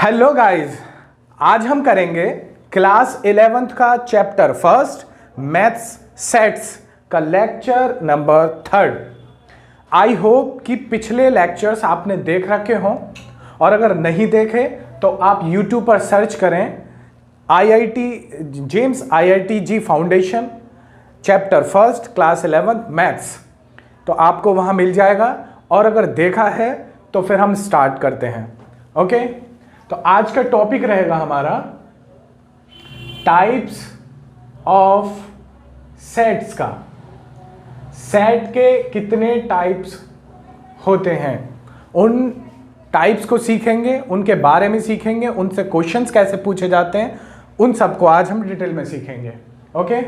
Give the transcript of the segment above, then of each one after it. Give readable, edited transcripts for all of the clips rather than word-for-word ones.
Hello guys, आज हम करेंगे क्लास 11th का चैप्टर फर्स्ट मैथ्स सेट्स का लेक्चर नंबर 3। आई होप कि पिछले लेक्चर्स आपने देख रखे हों, और अगर नहीं देखे तो आप YouTube पर सर्च करें James IIT foundation chapter first class 11 maths, तो आपको वहाँ मिल जाएगा। और अगर देखा है तो फिर हम स्टार्ट करते हैं। ओके, तो आज का टॉपिक रहेगा हमारा टाइप्स ऑफ सेट्स का। सेट के कितने टाइप्स होते हैं, उन टाइप्स को सीखेंगे, उनके बारे में सीखेंगे, उनसे क्वेश्चंस कैसे पूछे जाते हैं, उन सबको आज हम डिटेल में सीखेंगे। ओके,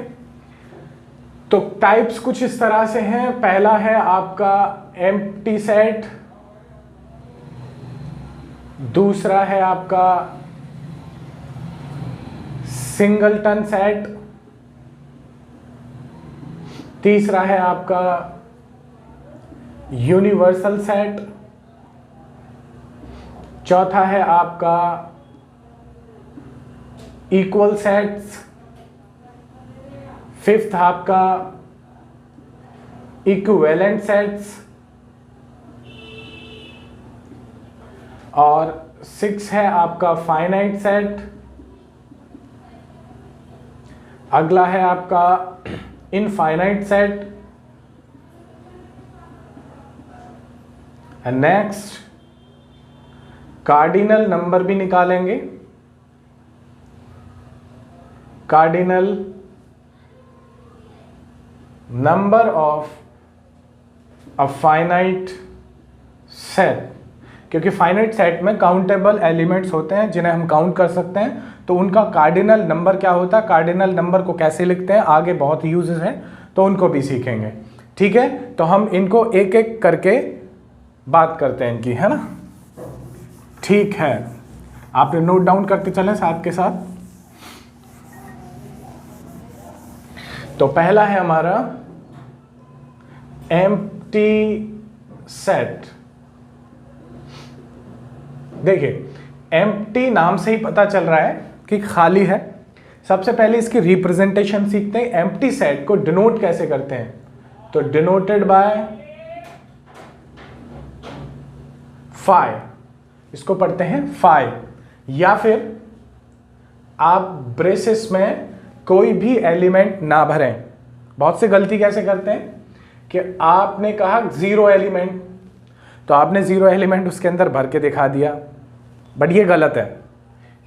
तो टाइप्स कुछ इस तरह से हैं। पहला है आपका एम्प्टी सेट, दूसरा है आपका सिंगलटन सेट, तीसरा है आपका यूनिवर्सल सेट, चौथा है आपका इक्वल सेट्स, फिफ्थ आपका इक्विवेलेंट सेट्स, और सिक्स है आपका फाइनाइट सेट। अगला है आपका infinite set, and next cardinal number भी निकालेंगे। Cardinal number of a finite set, क्योंकि फाइनाइट सेट में काउंटेबल एलिमेंट्स होते हैं जिन्हें हम काउंट कर सकते हैं, तो उनका कार्डिनल नंबर क्या होता है, कार्डिनल नंबर को कैसे लिखते हैं, आगे बहुत यूजेस हैं, तो उनको भी सीखेंगे। ठीक है, तो हम इनको एक एक करके बात करते हैं इनकी, है ना। ठीक है, आपने नोट डाउन करते चलें साथ के साथ। तो पहला है हमारा एम्प्टी सेट। देखिए, एम्प्टी नाम से ही पता चल रहा है कि खाली है। सबसे पहले इसकी रिप्रेजेंटेशन सीखते हैं। एम्प्टी सेट को डिनोट कैसे करते हैं, तो डिनोटेड बाय फाइव, इसको पढ़ते हैं फाइव, या फिर आप ब्रेसेस में कोई भी एलिमेंट ना भरें। बहुत से गलती कैसे करते हैं कि आपने कहा जीरो एलिमेंट, तो आपने जीरो एलिमेंट उसके अंदर भर के दिखा दिया, बट ये गलत है,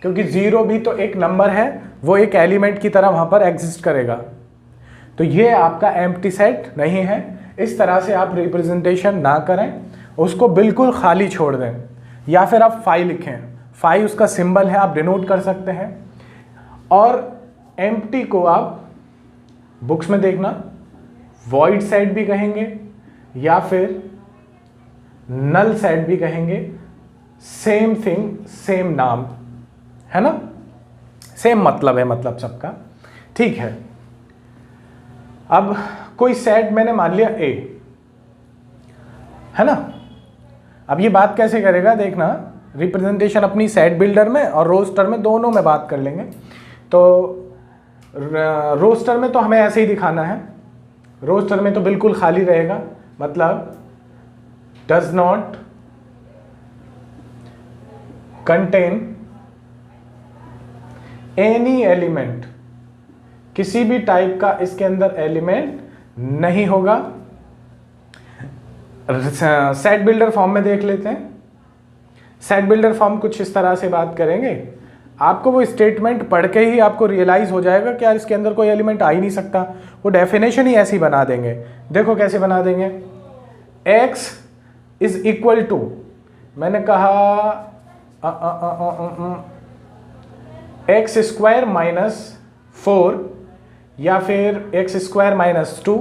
क्योंकि जीरो भी तो एक नंबर है, वो एक एलिमेंट की तरह वहां पर एग्जिस्ट करेगा। तो ये आपका एम्प्टी सेट नहीं है। इस तरह से आप रिप्रेजेंटेशन ना करें, उसको बिल्कुल खाली छोड़ दें, या फिर आप फाइव लिखें। फाइव उसका सिंबल है, आप डिनोट कर सकते हैं। और एम्प्टी को आप बुक्स में देखना वॉइड सेट भी कहेंगे, या फिर नल सेट भी कहेंगे। सेम थिंग, सेम नाम, है ना, सेम मतलब है, मतलब सबका। ठीक है, अब कोई सेट मैंने मान लिया ए, है ना। अब ये बात कैसे करेगा देखना, रिप्रेजेंटेशन अपनी सेट बिल्डर में और रोस्टर में, दोनों में बात कर लेंगे। तो रोस्टर में तो हमें ऐसे ही दिखाना है। रोस्टर में तो बिल्कुल खाली रहेगा, मतलब does not contain any element, किसी भी टाइप का इसके अंदर एलिमेंट नहीं होगा। सेट बिल्डर फॉर्म में देख लेते हैं। सेट बिल्डर फॉर्म कुछ इस तरह से बात करेंगे, आपको वो स्टेटमेंट पढ़ के ही आपको रियलाइज हो जाएगा कि यार इसके अंदर कोई एलिमेंट आ ही नहीं सकता। वो डेफिनेशन ही ऐसी बना देंगे। देखो कैसे बना देंगे, x इज इक्वल टू, मैंने कहा एक्स स्क्वायर माइनस 4 या फिर x square minus 2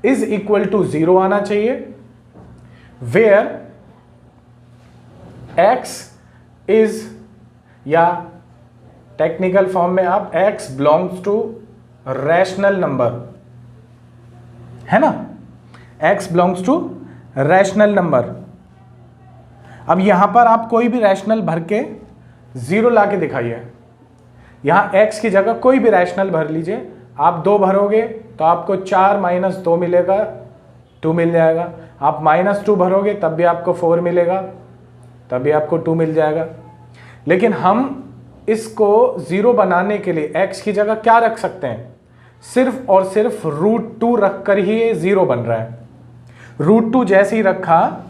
is equal to 0 आना चाहिए, वेयर x इज, या टेक्निकल फॉर्म में आप x belongs to rational number, है ना, x belongs to rational number. अब यहां पर आप कोई भी रैशनल भर के 0 ला के दिखाइए। यहाँ x की जगह कोई भी रैशनल भर लीजिए। आप 2 भरोगे तो आपको 4 - 2 मिलेगा, 2 मिल जाएगा। आप -2 भरोगे तब भी आपको 4 मिलेगा, तब भी आपको 2 मिल जाएगा। लेकिन हम इसको 0 बनाने के लिए x की जगह क्या रख सकते हैं? सिर्फ और सिर्फ √2 रख कर ही ये 0 बन रहा है। √2 जैसे ही रखा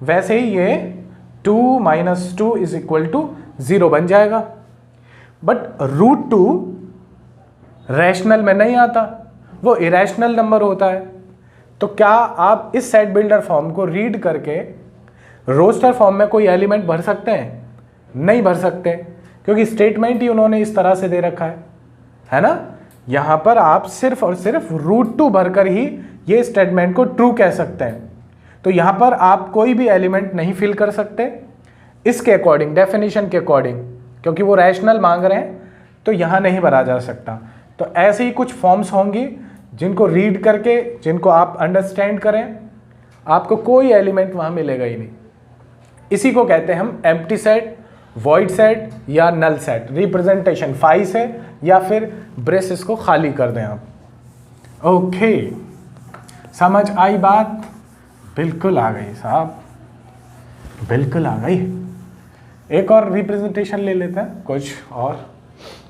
वैसे ही ये 2 - 2 = 0 बन जाएगा। बट √2 रैशनल में नहीं आता, वो इरेशनल नंबर होता है। तो क्या आप इस सेट बिल्डर फॉर्म को रीड करके रोस्टर फॉर्म में कोई एलिमेंट भर सकते हैं? नहीं भर सकते, क्योंकि स्टेटमेंट ही उन्होंने इस तरह से दे रखा है ना। यहां पर आप सिर्फ और सिर्फ √2 भरकर ही ये स्टेटमेंट को ट्रू कह सकते हैं। तो यहां पर आप कोई भी एलिमेंट नहीं फिल कर सकते इसके अकॉर्डिंग, डेफिनेशन के अकॉर्डिंग, क्योंकि वो रैशनल मांग रहे हैं तो यहां नहीं भरा जा सकता। तो ऐसे ही कुछ फॉर्म्स होंगी जिनको रीड करके, जिनको आप अंडरस्टैंड करें, आपको कोई एलिमेंट वहां मिलेगा ही नहीं। इसी को कहते हैं हम एम्प्टी सेट, वॉइड सेट या नल सेट। रिप्रेजेंटेशन फाई से या फिर ब्रेसेस को खाली कर दें आप। ओके, समझ आई बात? बिल्कुल आ गई साहब, बिल्कुल आ गई। एक और रिप्रेजेंटेशन ले लेते हैं कुछ और।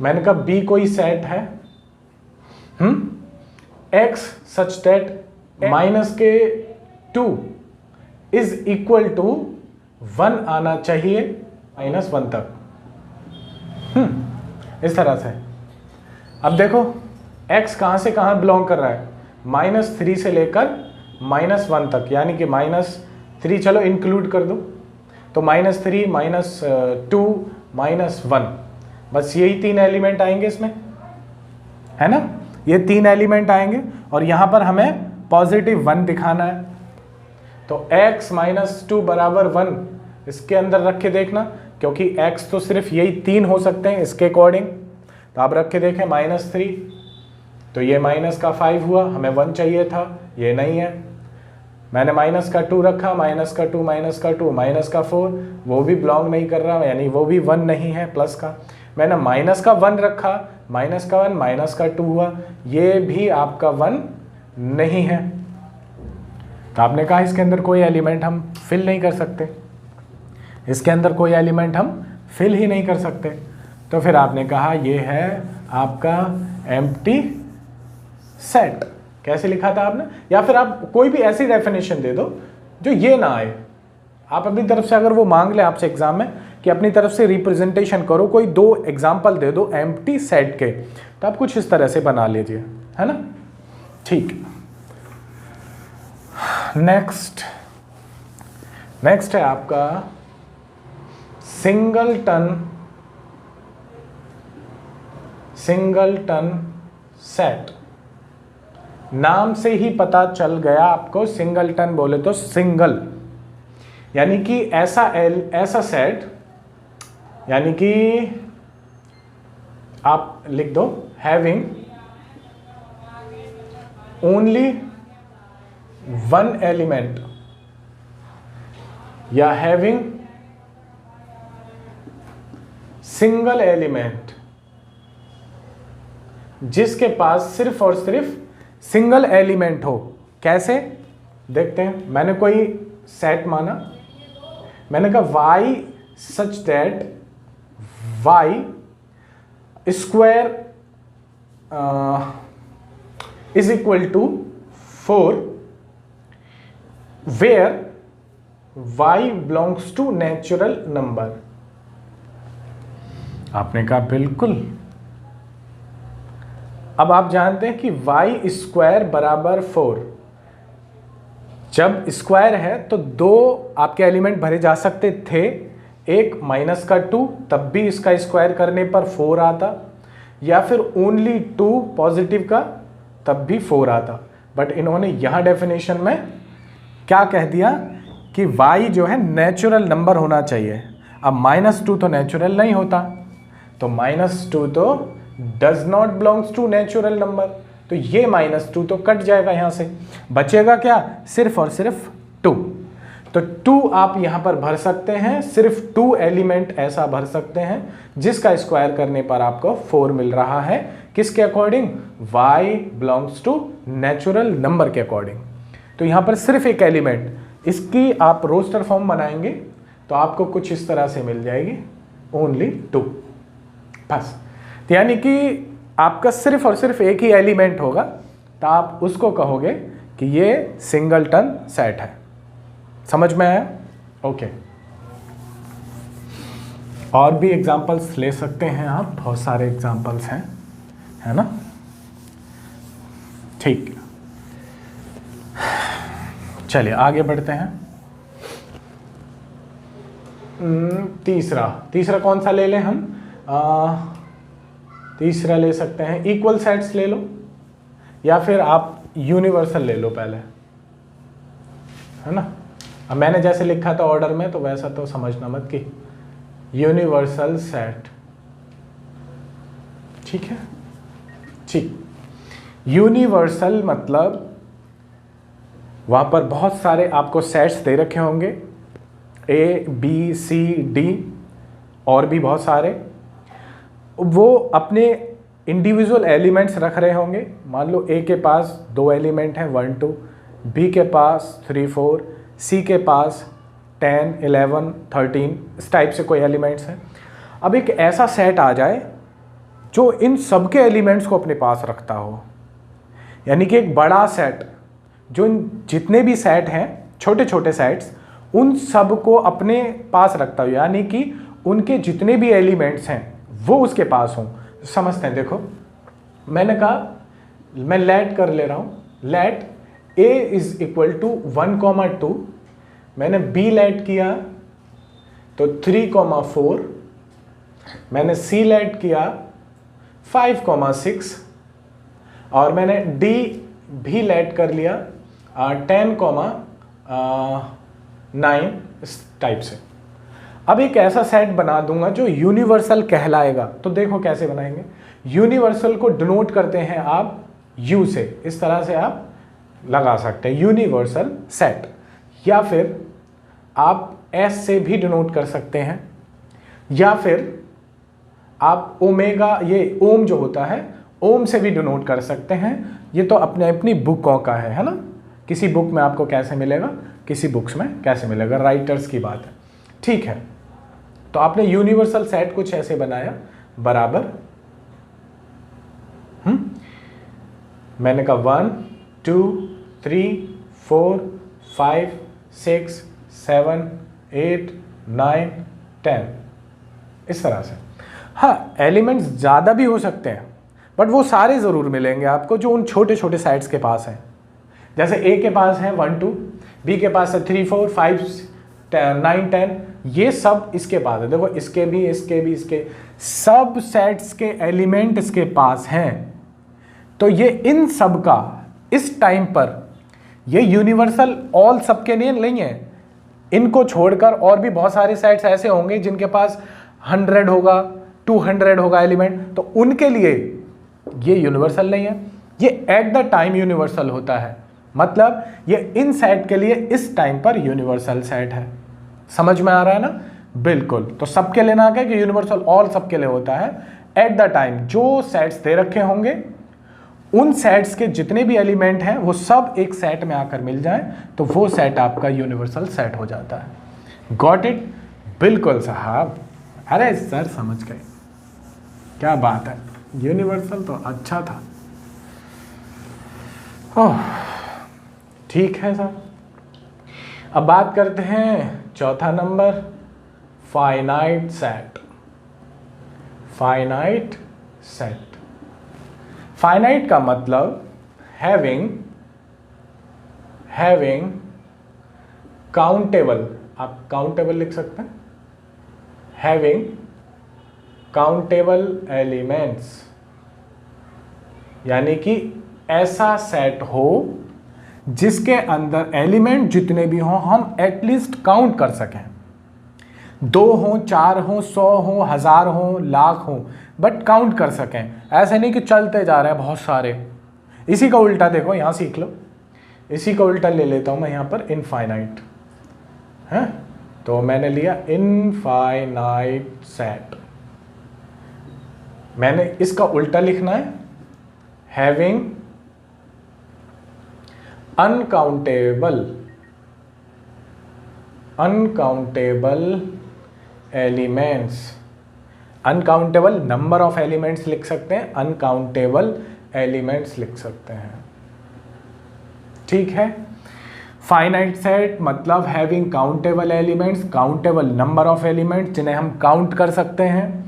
मैंने कहा बी कोई सेट है x such that -2 is equal to 1 आना चाहिए -1 तक। इस तरह से। अब देखो x कहां से कहां बिलोंग कर रहा है? -3 से लेकर -1 तक, यानी कि -3 चलो इंक्लूड कर दो, तो -3 -2 -1, बस यही 3 एलिमेंट आएंगे इसमें, है ना। ये 3 एलिमेंट आएंगे और यहां पर हमें पॉजिटिव 1 दिखाना है। तो x - 2 = 1 इसके अंदर रख के देखना, क्योंकि x तो सिर्फ यही 3 हो सकते हैं इसके अकॉर्डिंग। तो आप रख के देखें -3, तो ये -5 हुआ, हमें 1 चाहिए था, ये नहीं है। मैंने -2 रखा, -2 -4, वो भी बिलोंग नहीं कर रहा, यानी वो भी 1 नहीं है प्लस का। मैंने -1 रखा, -1 -2 हुआ, ये भी आपका 1 नहीं है। तो आपने कहा इसके अंदर कोई एलिमेंट हम फिल नहीं कर सकते, इसके अंदर कोई एलिमेंट हम फिल ही नहीं कर सकते। तो फिर आपने कहा ये है आपका एम्प्टी सेट। कैसे लिखा था आपने? या फिर आप कोई भी ऐसी डेफिनेशन दे दो जो ये ना आए। आप अपनी तरफ से, अगर वो मांग ले आपसे एग्जाम में कि अपनी तरफ से रिप्रेजेंटेशन करो, कोई 2 एग्जाम्पल दे दो एम्प्टी सेट के, तो आप कुछ इस तरह से बना लीजिए, है ना। ठीक, नेक्स्ट है आपका सिंगलटन सेट। नाम से ही पता चल गया आपको, सिंगलटन बोले तो सिंगल, यानी कि ऐसा सेट, यानी कि आप लिख दो हैविंग ओनली 1 एलिमेंट या हैविंग सिंगल एलिमेंट, जिसके पास सिर्फ और सिर्फ सिंगल एलिमेंट हो। कैसे देखते हैं। मैंने कोई सेट माना, मैंने कहा y such that y square is equal to 4 where y belongs to natural number. आपने कहा बिल्कुल। अब आप जानते हैं कि y स्क्वायर बराबर 4, जब स्क्वायर है तो 2 आपके एलिमेंट भरे जा सकते थे, एक -2 तब भी इसका स्क्वायर करने पर 4 आता, या फिर ओनली 2 पॉजिटिव का तब भी 4 आता। बट इन्होंने यहां डेफिनेशन में क्या कह दिया कि y जो है नेचुरल नंबर होना चाहिए। अब -2 तो नेचुरल नहीं होता, तो -2 तो does not belongs to natural number, तो ये -2 तो कट जाएगा, यहां से बचेगा क्या? सिर्फ और सिर्फ 2। तो 2 आप यहां पर भर सकते हैं, सिर्फ 2 एलिमेंट ऐसा भर सकते हैं जिसका स्क्वायर करने पर आपको 4 मिल रहा है। किसके according? y belongs to natural number के अकॉर्डिंग। तो यहां पर सिर्फ एक एलिमेंट, इसकी आप रोस्टर फॉर्म बनाएंगे तो आपको कुछ इस तरह से मिल जाएगी, ओनली 2 बस। तो यानी कि आपका सिर्फ और सिर्फ एक ही एलिमेंट होगा, तो आप उसको कहोगे कि ये सिंगलटन सेट है। समझ में आया? ओके। और भी एग्जांपल्स ले सकते हैं आप, बहुत सारे एग्जांपल्स हैं, है ना? ठीक, चलिए आगे बढ़ते हैं। तीसरा कौन सा ले लें हम? तीसरा ले सकते हैं इक्वल सेट्स ले लो, या फिर आप यूनिवर्सल ले लो पहले, है ना? अब मैंने जैसे लिखा था ऑर्डर में, तो वैसा तो समझना मत कि यूनिवर्सल सेट। ठीक है, ठीक। यूनिवर्सल मतलब वहां पर बहुत सारे आपको सेट्स दे रखे होंगे, A B C D और भी बहुत सारे, वो अपने इंडिविजुअल एलिमेंट्स रख रहे होंगे। मान लो A के पास 2 एलिमेंट हैं 1 2, B के पास 3 4, C के पास 10 11 13, इस टाइप से कोई एलिमेंट्स हैं। अब एक ऐसा सेट आ जाए जो इन सब के एलिमेंट्स को अपने पास रखता हो, यानी कि एक बड़ा सेट जो इन जितने भी सेट हैं, छोटे छोटे सेट्स, उन सब को अपने पास रखता हो, यानी कि उनके जितने भी एलिमेंट्स हैं वो उसके पास हों। समझते हैं, देखो मैंने कहा, मैं लेट कर ले रहा हूं, let A is equal to 1,2, मैंने B लेट किया तो 3,4, मैंने C लेट किया 5,6 और मैंने D भी लेट कर लिया 10,9, इस टाइप से। अब एक ऐसा सेट बना दूंगा जो यूनिवर्सल कहलाएगा। तो देखो कैसे बनाएंगे। यूनिवर्सल को डिनोट करते हैं आप U से, इस तरह से आप लगा सकते हैं यूनिवर्सल सेट, या फिर आप S से भी डिनोट कर सकते हैं, या फिर आप ओमेगा, ये ओम जो होता है, ओम से भी डिनोट कर सकते हैं। ये तो अपने अपनी बुकों का है ना? किसी बुक में आपको कैसे मिलेगा, किसी बुक्स में कैसे मिलेगा, राइटर्स की बात है। ठीक है, तो आपने यूनिवर्सल सेट कुछ ऐसे बनाया, बराबर मैंने कहा 1 2 3 4 5 6 7 8 9 10, इस तरह से। हाँ, एलिमेंट्स ज़्यादा भी हो सकते हैं, बट वो सारे ज़रूर मिलेंगे आपको जो उन छोटे छोटे सेट्स के पास हैं। जैसे A के पास है 1 2, B के पास है 3 4 5 9 10, ये सब इसके पास है। देखो इसके भी, इसके भी, इसके सब सेट्स के एलिमेंट इसके पास हैं। तो ये इन सब का इस टाइम पर ये यूनिवर्सल ऑल सबके लिए नहीं है। इनको छोड़कर और भी बहुत सारे सेट्स ऐसे होंगे जिनके पास 100 होगा, 200 होगा एलिमेंट, तो उनके लिए ये यूनिवर्सल नहीं है। ये एट द टाइम यूनिवर्सल होता है, मतलब ये इन सेट के लिए इस टाइम पर यूनिवर्सल सेट है। समझ में आ रहा है ना? बिल्कुल। तो सबके लिए ना कि यूनिवर्सल ऑल सबके लिए होता है। एट द टाइम जो सेट्स दे रखे होंगे, उन सेट्स के जितने भी एलिमेंट हैं वो सब एक सेट में आकर मिल जाएं, तो वो सेट आपका यूनिवर्सल सेट हो जाता है। Got it? बिल्कुल साहब, अरे सर समझ गए, क्या बात है। यूनिवर्सल तो अच्छा था। ओह ठीक है सर। अब बात करते हैं चौथा number, finite set. Finite set, finite का मतलब हैविंग काउंटेबल, आप काउंटेबल लिख सकते हैं, हैविंग काउंटेबल एलिमेंट्स, यानी कि ऐसा सेट हो जिसके अंदर एलिमेंट जितने भी हों हम एटलीस्ट काउंट कर सकें। 2 हो, 4 हो, 100 हो, 1000 हो, लाख हो, बट काउंट कर सकें। ऐसे नहीं कि चलते जा रहे हैं बहुत सारे। इसी का उल्टा देखो, यहां सीख लो, इसी का उल्टा ले लेता हूं मैं यहां पर, इनफाइनाइट। है, तो मैंने लिया इनफाइनाइट सेट। मैंने इसका उल्टा लिखना है, having uncountable elements. Uncountable number of elements लिख सकते हैं, अनकाउंटेबल एलिमेंट्स लिख सकते हैं। ठीक है। फाइनाइट सेट मतलब having countable elements, countable number of elements जिन्हें हम काउंट कर सकते हैं।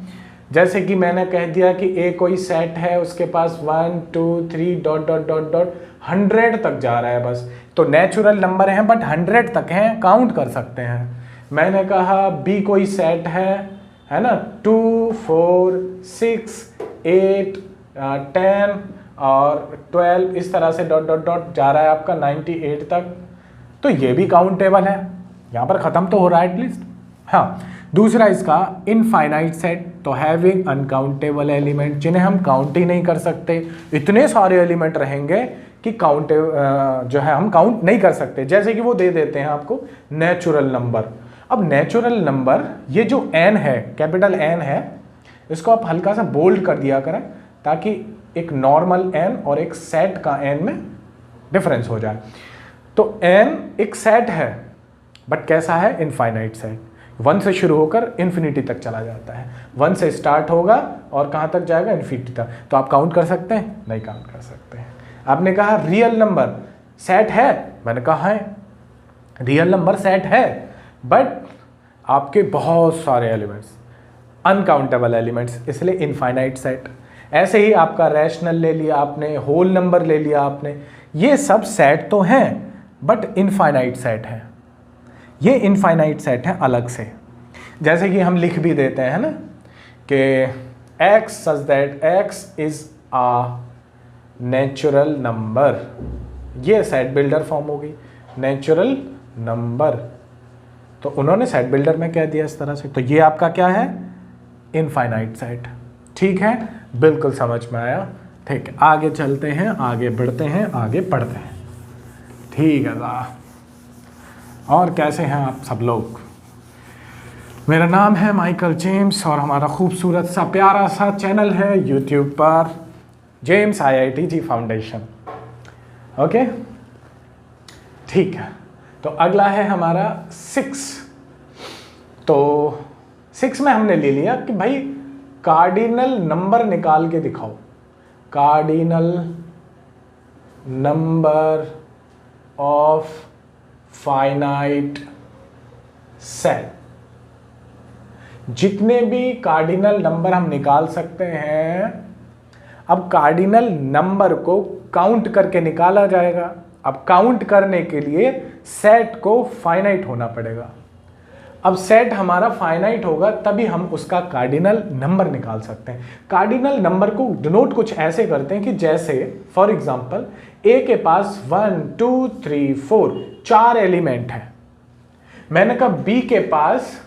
जैसे कि मैंने कह दिया कि ए कोई सेट है, उसके पास 1 2 3 डॉट डॉट डॉट डॉट 100 तक जा रहा है बस, तो नेचुरल नंबर हैं बट 100 तक हैं, काउंट कर सकते हैं। मैंने कहा बी कोई सेट है ना, 2 4 6 8 10 और 12 इस तरह से डॉट डॉट डॉट जा रहा है आपका 98 तक, तो ये भी काउंटेबल है, यहाँ पर ख़त्म तो हो रहा है एटलीस्ट। हाँ, दूसरा इसका इनफाइनाइट सेट, तो हैविंग अनकाउंटेबल एलिमेंट जिन्हें हम काउंट ही नहीं कर सकते, इतने सारे एलिमेंट रहेंगे कि जो है हम काउंट नहीं कर सकते। जैसे कि वो दे देते हैं आपको नेचुरल नंबर। अब नेचुरल नंबर ये जो n है, कैपिटल N है, इसको आप हल्का सा बोल्ड कर दिया करें ताकि एक नॉर्मल n और एक सेट का n में डिफरेंस हो जाए। तो n एक सेट है बट कैसा है, इनफाइनाइट सेट, 1 से शुरू होकर इन्फिनिटी तक चला जाता है। 1 से स्टार्ट होगा और कहाँ तक जाएगा, इन्फिनिटी तक। तो आप काउंट कर सकते हैं, नहीं काउंट कर सकते हैं। आपने कहा रियल नंबर सेट है, मैंने कहा है रियल नंबर सेट है बट आपके बहुत सारे एलिमेंट्स, अनकाउंटेबल एलिमेंट्स, इसलिए इनफाइनाइट सेट। ऐसे ही आपका रैशनल ले लिया आपने, होल नंबर ले लिया आपने, ये सब सेट तो हैं बट इनफाइनाइट सेट है। ये इनफाइनाइट सेट है अलग से। जैसे कि हम लिख भी देते हैं ना कि x such that x is a natural number, ये सेट बिल्डर फॉर्म हो गई, नेचुरल नंबर। तो उन्होंने सेट बिल्डर में कह दिया इस तरह से, तो ये आपका क्या है, इनफाइनाइट सेट। ठीक है, बिल्कुल समझ में आया। ठीक है, आगे चलते हैं, आगे बढ़ते हैं, आगे पढ़ते हैं। ठीक है साहब, और कैसे हैं आप सब लोग? मेरा नाम है माइकल जेम्स और हमारा खूबसूरत सा प्यारा सा चैनल है यूट्यूब पर, जेम्स IITG फाउंडेशन। ओके, ठीक है। तो अगला है हमारा 6। तो 6 में हमने ले लिया कि भाई कार्डिनल नंबर निकाल के दिखाओ, cardinal number of finite set. जितने भी कार्डिनल नंबर हम निकाल सकते हैं, अब कार्डिनल नंबर को काउंट करके निकाला जाएगा। अब काउंट करने के लिए सेट को फाइनाइट होना पड़ेगा। अब सेट हमारा फाइनाइट होगा तभी हम उसका कार्डिनल नंबर निकाल सकते हैं। कार्डिनल नंबर को डिनोट कुछ ऐसे करते हैं कि जैसे फॉर एग्जांपल ए के पास 1 2 3 4 4 एलिमेंट है, मैंने कहा बी के पास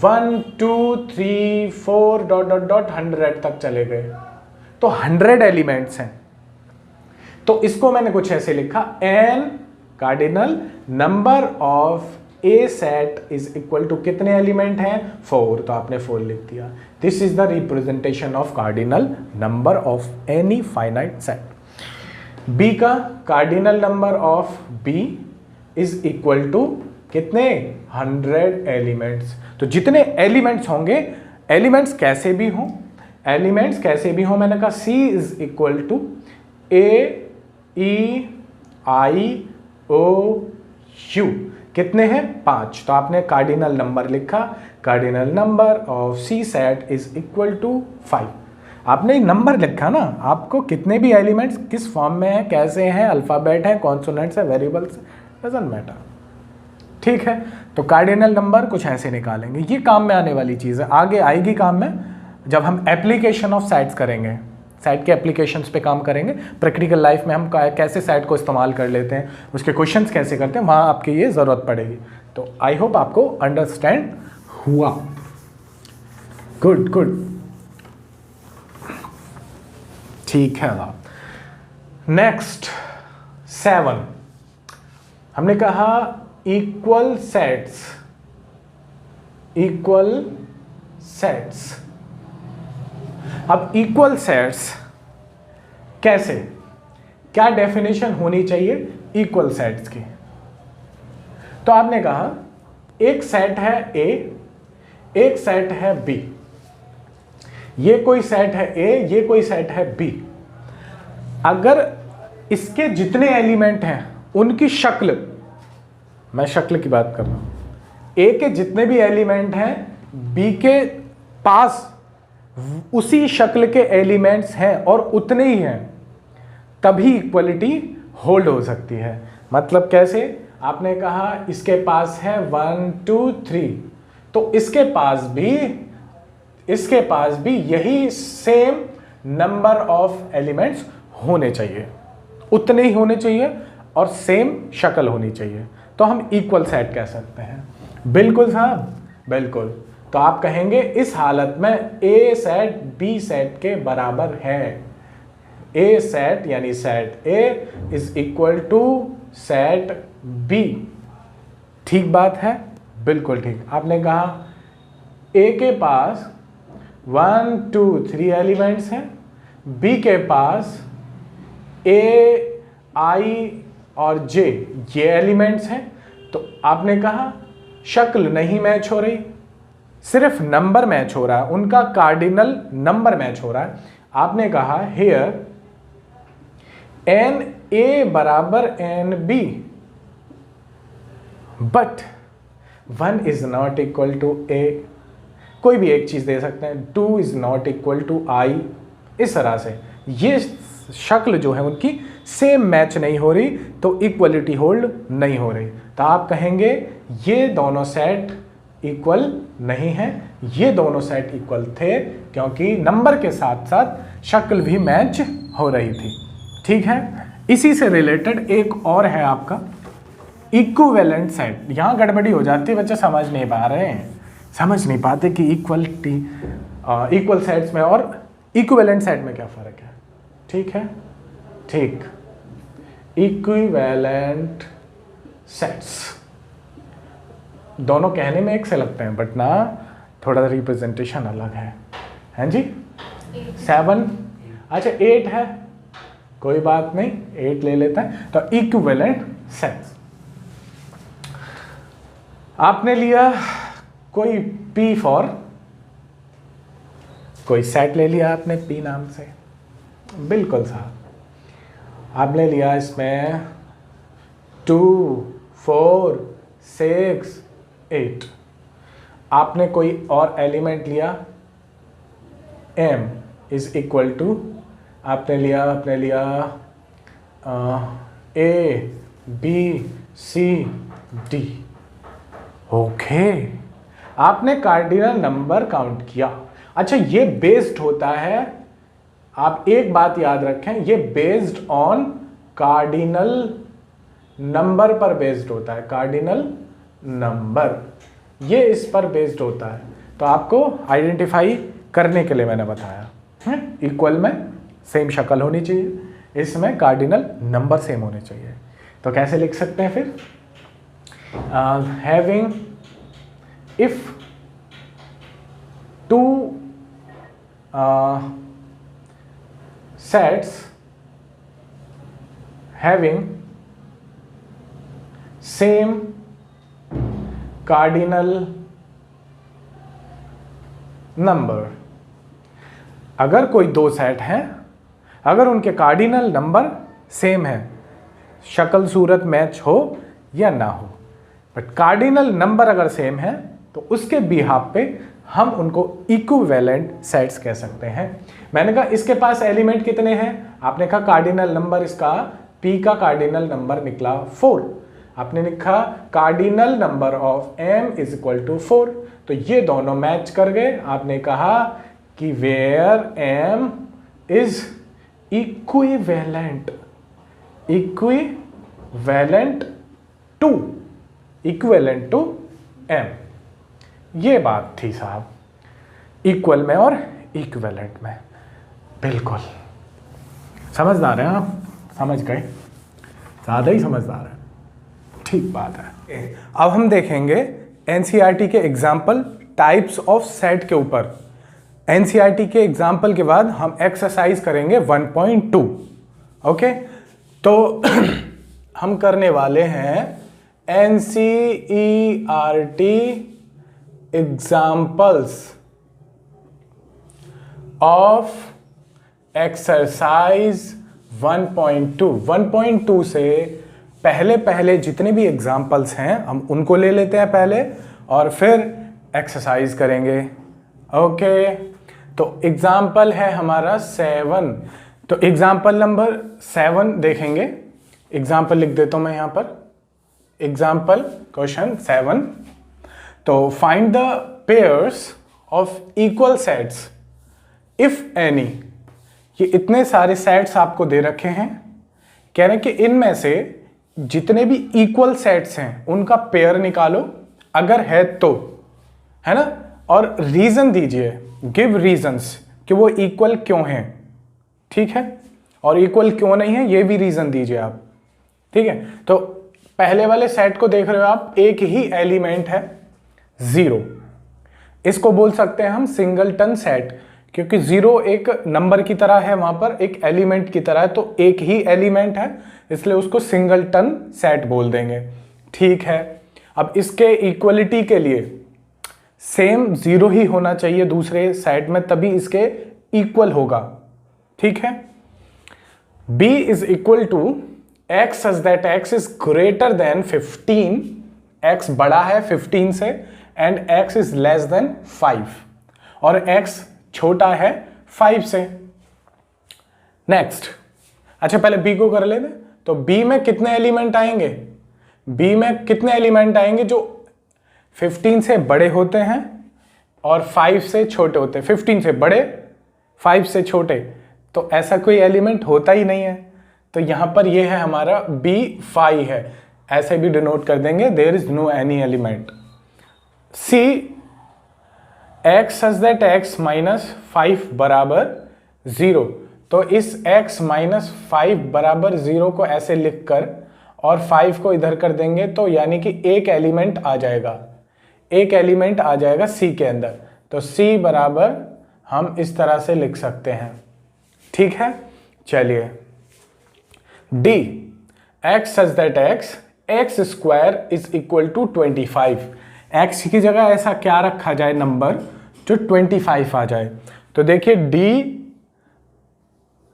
1 2 3 4 डॉट डॉट डॉट 100 तक चले गए, तो 100 एलिमेंट्स हैं। तो इसको मैंने कुछ ऐसे लिखा, n cardinal number of a set is equal to कितने एलिमेंट हैं, 4, तो आपने 4 लिख दिया। This is the representation of cardinal number of any finite set. B का cardinal number of B is equal to कितने, 100 एलिमेंट्स। तो जितने एलिमेंट्स होंगे, एलिमेंट्स कैसे भी हों, एलिमेंट्स कैसे भी हों, मैंने कहा C is equal to AEIOU, कितने हैं, 5। तो आपने कार्डिनल नंबर लिखा, cardinal number of C set is equal to 5। आपने नंबर लिखा ना, आपको कितने भी एलिमेंट्स किस फॉर्म में है, कैसे हैं, अल्फाबेट है, कॉन्सोनेंट्स है, वेरिएबल्स, डजंट मैटर। ठीक है, तो कार्डिनल नंबर कुछ ऐसे निकालेंगे। ये काम में आने वाली चीज़ है, आगे आएगी काम में जब हम एप्लीकेशन ऑफ सेट्स करेंगे, सेट के एप्लीकेशंस पे काम करेंगे। प्रैक्टिकल लाइफ में हम कैसे सेट को इस्तेमाल कर लेते हैं, उसके क्वेश्चंस कैसे करते हैं, वहाँ आपकी ये ज़रूरत पड़ेगी। तो आई होप आपको अंडरस्टैंड हुआ। गुड गुड, ठीक है। नेक्स्ट 7, हमने कहा इक्वल सेट्स, इक्वल सेट्स। अब इक्वल सेट्स कैसे, क्या डेफिनेशन होनी चाहिए इक्वल सेट्स की? तो आपने कहा एक सेट है ए, एक सेट है बी, ये कोई सेट है ए, ये कोई सेट है बी। अगर इसके जितने एलिमेंट हैं उनकी शक्ल, मैं शक्ल की बात कर रहा हूं, ए के जितने भी एलिमेंट हैं बी के पास उसी शक्ल के एलिमेंट्स हैं और उतने ही हैं, तभी इक्वलिटी होल्ड हो सकती है। मतलब कैसे? आपने कहा इसके पास है 1 2 3, तो इसके पास भी यही सेम नंबर ऑफ एलिमेंट्स होने चाहिए, उतने ही होने चाहिए और सेम शक्ल होनी चाहिए, तो हम इक्वल सेट कह सकते हैं। बिल्कुल साहब, बिल्कुल। तो आप कहेंगे इस हालत में ए सेट बी सेट के बराबर है। ए सेट यानी set A is equal to set B. ठीक बात है, बिल्कुल ठीक। आपने कहा ए के पास 1 2 3 एलिमेंट्स हैं, बी के पास ए आई और जे ये एलिमेंट्स हैं, तो आपने कहा शक्ल नहीं मैच हो रही, सिर्फ नंबर मैच हो रहा है, उनका कार्डिनल नंबर मैच हो रहा है। आपने कहा हियर एन ए बराबर n B, but 1 is not equal to A. कोई भी एक चीज दे सकते हैं, 2 is not equal to I. इस तरह से ये शक्ल जो है उनकी सेम मैच नहीं हो रही, तो इक्वलिटी होल्ड नहीं हो रही। तो आप कहेंगे ये दोनों सेट इक्वल नहीं है, ये दोनों सेट इक्वल थे क्योंकि नंबर के साथ साथ शक्ल भी मैच हो रही थी। ठीक है, इसी से रिलेटेड एक और है आपका इक्विवेलेंट सेट। यहां गड़बड़ी हो जाती है, बच्चे समझ नहीं पा रहे हैं, समझ नहीं पाते कि इक्वल सेट्स में और इक्विवेलेंट सेट में क्या फर्क है। ठीक है, ठीक। इक्विवेलेंट सेट्स दोनों कहने में एक से लगते हैं, बट ना थोड़ा रिप्रेजेंटेशन अलग है। हैं जी? 7, अच्छा 8 है, कोई बात नहीं, 8 ले लेते हैं। तो इक्विवेलेंट सेट्स आपने लिया कोई P फॉर, कोई सेट ले लिया आपने P नाम से। बिल्कुल साहब, आपने लिया इसमें 2 4 6 8। आपने कोई और एलिमेंट लिया M इज इक्वल टू, आपने लिया A B C D। Okay, आपने कार्डिनल नंबर काउंट किया। अच्छा, ये बेस्ड होता है, आप एक बात याद रखें, ये बेस्ड ऑन कार्डिनल नंबर पर बेस्ड होता है। कार्डिनल नंबर ये इस पर बेस्ड होता है, तो आपको आइडेंटिफाई करने के लिए मैंने बताया। इक्वल में सेम शक्ल होनी चाहिए, इसमें कार्डिनल नंबर सेम होने चाहिए। तो कैसे लिख सकते हैं फिर? Having if 2 sets having same cardinal number। अगर कोई 2 सेट हैं, अगर उनके कार्डिनल नंबर सेम है, शक्ल सूरत मैच हो या ना हो, बट कार्डिनल नंबर अगर सेम है तो उसके बिहाफ पे हम उनको इक्विवेलेंट सेट्स कह सकते हैं। मैंने कहा इसके पास एलिमेंट कितने हैं? आपने कहा कार्डिनल नंबर इसका P का कार्डिनल नंबर निकला 4। आपने लिखा cardinal number of M is equal to 4, तो ये दोनों मैच कर गए। आपने कहा कि where M is equivalent to M। ये बात थी साहब, इक्वल में और इक्विवेलेंट में। बिल्कुल समझदार हैं आप, समझ गए, ज़्यादा ही समझदार है। ठीक बात है। अब हम देखेंगे एनसीईआरटी के एग्जाम्पल टाइप्स ऑफ सेट के ऊपर। एनसीईआरटी के एग्जाम्पल के बाद हम एक्सरसाइज करेंगे 1.2। ओके, तो हम करने वाले हैं एनसीईआरटी एग्जाम्पल्स ऑफ एक्सरसाइज 1.2। 1.2 से पहले जितने भी एग्जाम्पल्स हैं हम उनको ले लेते हैं पहले और फिर एक्सरसाइज करेंगे। ओके, तो एग्जाम्पल है हमारा 7। तो एग्जाम्पल नंबर 7 देखेंगे। एग्जाम्पल लिख देता हूं मैं यहां पर। Example question 7। तो find the pairs of equal sets if any. ये इतने सारे सेट्स आपको दे रखे हैं, कह रहे हैं कि इनमें से जितने भी इक्वल सेट्स हैं उनका पेयर निकालो अगर है तो, है ना, और रीजन दीजिए, गिव रीजंस कि वो इक्वल क्यों हैं। ठीक है, और इक्वल क्यों नहीं है ये भी रीजन दीजिए आप। ठीक है, तो पहले वाले सेट को देख रहे हो आप, एक ही एलिमेंट है 0। इसको बोल सकते हैं हम सिंगलटन सेट, क्योंकि 0 एक नंबर की तरह है, वहां पर एक एलिमेंट की तरह है, तो एक ही एलिमेंट है इसलिए उसको सिंगलटन सेट बोल देंगे। ठीक है, अब इसके इक्वलिटी के लिए सेम 0 ही होना चाहिए दूसरे सेट में, तभी इसके इक्वल होगा। ठीक है, B is equal to x such that x is greater than 15, x बड़ा है 15 से, and x is less than 5 और x छोटा है 5 से। नेक्स्ट, अच्छा पहले B को कर लेते। तो B में कितने एलिमेंट आएंगे? B में कितने एलिमेंट आएंगे जो 15 से बड़े होते हैं और 5 से छोटे होते हैं? 15 से बड़े, 5 से छोटे, तो ऐसा कोई एलिमेंट होता ही नहीं है। तो यहां पर ये है हमारा B 5 है, ऐसे भी डिनोट कर देंगे, there is no any element. C x such that x minus 5 बराबर 0। तो इस x माइनस 5 बराबर 0 को ऐसे लिखकर और 5 को इधर कर देंगे, तो यानी कि एक एलिमेंट आ जाएगा, एक एलिमेंट आ जाएगा C के अंदर। तो C बराबर हम इस तरह से लिख सकते हैं। ठीक है, चलिए। D x such that x square is equal to 25। x की जगह ऐसा क्या रखा जाए नंबर जो 25 आ जाए? तो देखिए D,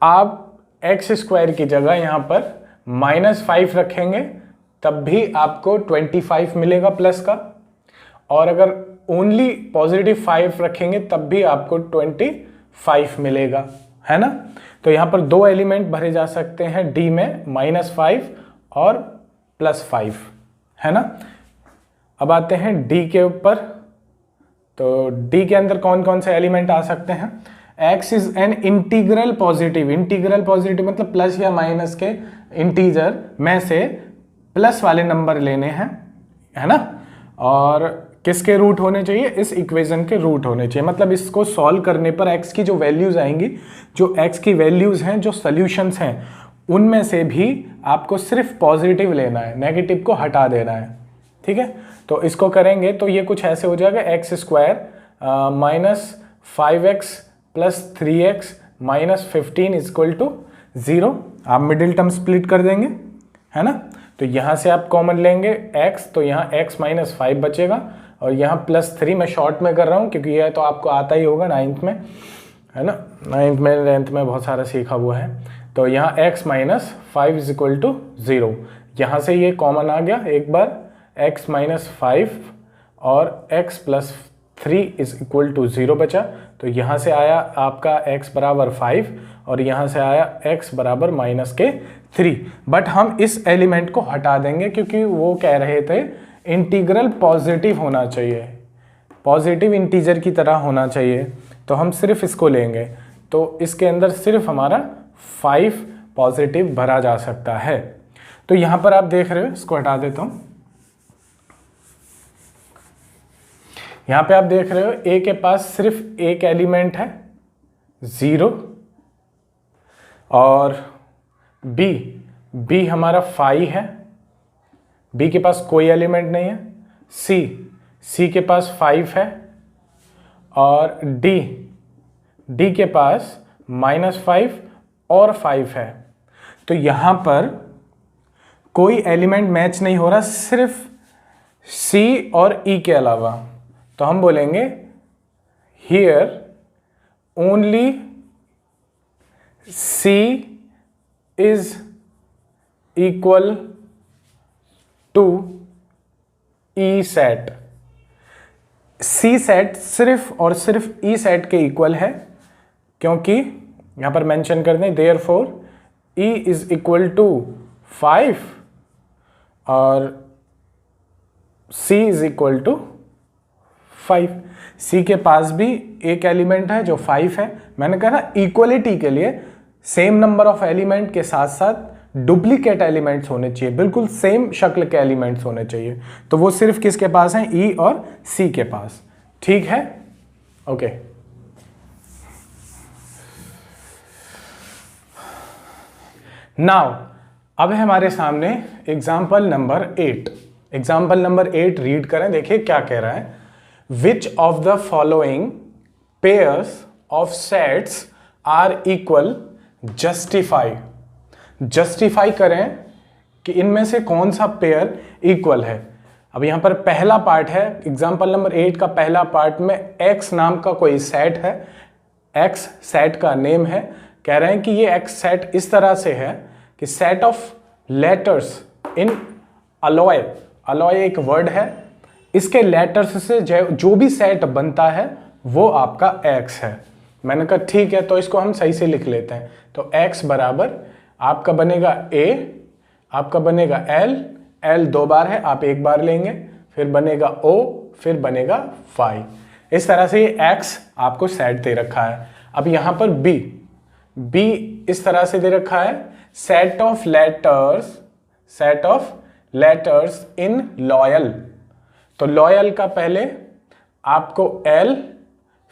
आप x स्क्वायर की जगह यहां पर -5 रखेंगे तब भी आपको 25 मिलेगा प्लस का, और अगर ओनली पॉजिटिव 5 रखेंगे तब भी आपको 25 मिलेगा, है ना। तो यहां पर दो एलिमेंट भरे जा सकते हैं D में, -5 और +5, है ना। अब आते हैं D के ऊपर। तो D के अंदर कौन कौन से एलिमेंट आ सकते हैं? X is an integral positive. Integral positive मतलब प्लस या माइनस के इंटीजर में से प्लस वाले नंबर लेने हैं, है ना। और किसके रूट होने चाहिए? इस इक्वेशन के रूट होने चाहिए। मतलब इसको सॉल्व करने पर x की जो वैल्यूज आएंगी, जो x की वैल्यूज हैं, जो सॉल्यूशंस हैं, उनमें से भी आपको सिर्फ पॉजिटिव लेना है, नेगेटिव को हटा देना है। ठीक है, तो इसको करेंगे तो ये कुछ ऐसे हो जाएगा, x square -5x plus 3x minus 15 equal to 0। आप मिडिल टर्म स्प्लिट कर देंगे, है ना। तो यहाँ से आप कॉमन लेंगे x, तो यहाँ x -5 बचेगा, और यहाँ +3 मैं शॉर्ट में कर रहा हूँ क्योंकि यह तो आपको आता ही होगा 9th में, है ना। 9th में 10th में बहुत सारा सीखा हुआ है। तो यहाँ x -5 इज इक्वल टू 0। यहाँ से ये कॉमन आ गया एक बार, x -5 और x + 3 इज इक्वल टू 0 बचा। तो यहाँ से आया आपका x बराबर 5 और यहाँ से आया x बराबर -3। बट हम इस एलिमेंट को हटा देंगे क्योंकि वो कह रहे थे इंटीग्रल पॉजिटिव होना चाहिए, पॉजिटिव इंटीजर की तरह होना चाहिए, तो हम सिर्फ इसको लेंगे। तो इसके अंदर सिर्फ हमारा 5 पॉजिटिव भरा जा सकता है। तो यहाँ पर आप देख रहे हो, इसको हटा देता हूँ। यहाँ पे आप देख रहे हो A के पास सिर्फ एक एलिमेंट है 0, और B हमारा 5 है, बी के पास कोई एलिमेंट नहीं है। सी के पास 5 है और डी के पास -5 और 5 है। तो यहां पर कोई एलिमेंट मैच नहीं हो रहा सिर्फ सी और ई के अलावा। तो हम बोलेंगे here only C is equal to E set. C set सिर्फ और सिर्फ ई सेट के इक्वल है, क्योंकि यहां पर मेंशन कर दें therefore E is equal to 5 और C is equal to 5। C के पास भी एक एलिमेंट है जो 5 है। मैंने कहा ना इक्वलिटी के लिए सेम नंबर ऑफ एलिमेंट के साथ साथ डुप्लीकेट एलिमेंट्स होने चाहिए, बिल्कुल सेम शक्ल के एलिमेंट्स होने चाहिए। तो वो सिर्फ किसके पास हैं? E और C के पास। ठीक है, ओके। नाउ अब है हमारे सामने example number 8। Example number 8 read करें, देखिए क्या कह रहा है। Which of the following pairs of sets are equal, justify. Justify करें कि इनमें से कौन सा पेयर इक्वल है। अब यहां पर पहला पार्ट है एग्जाम्पल नंबर 8 का पहला पार्ट में x नाम का कोई सेट है, x सेट का नेम है। कह रहे हैं कि ये x सेट इस तरह से है कि set of letters in alloy, alloy एक वर्ड है, इसके लेटर्स से जो भी सेट बनता है वो आपका x है। मैंने कहा ठीक है, तो इसको हम सही से लिख लेते हैं। तो x बराबर आपका बनेगा a, आपका बनेगा l, l 2 बार है, आप एक बार लेंगे, फिर बनेगा o, फिर बनेगा y। इस तरह से ये x आपको सेट दे रखा है। अब यहां पर b इस तरह से दे रखा है, set of letters in loyal. तो लॉयल का पहले आपको L,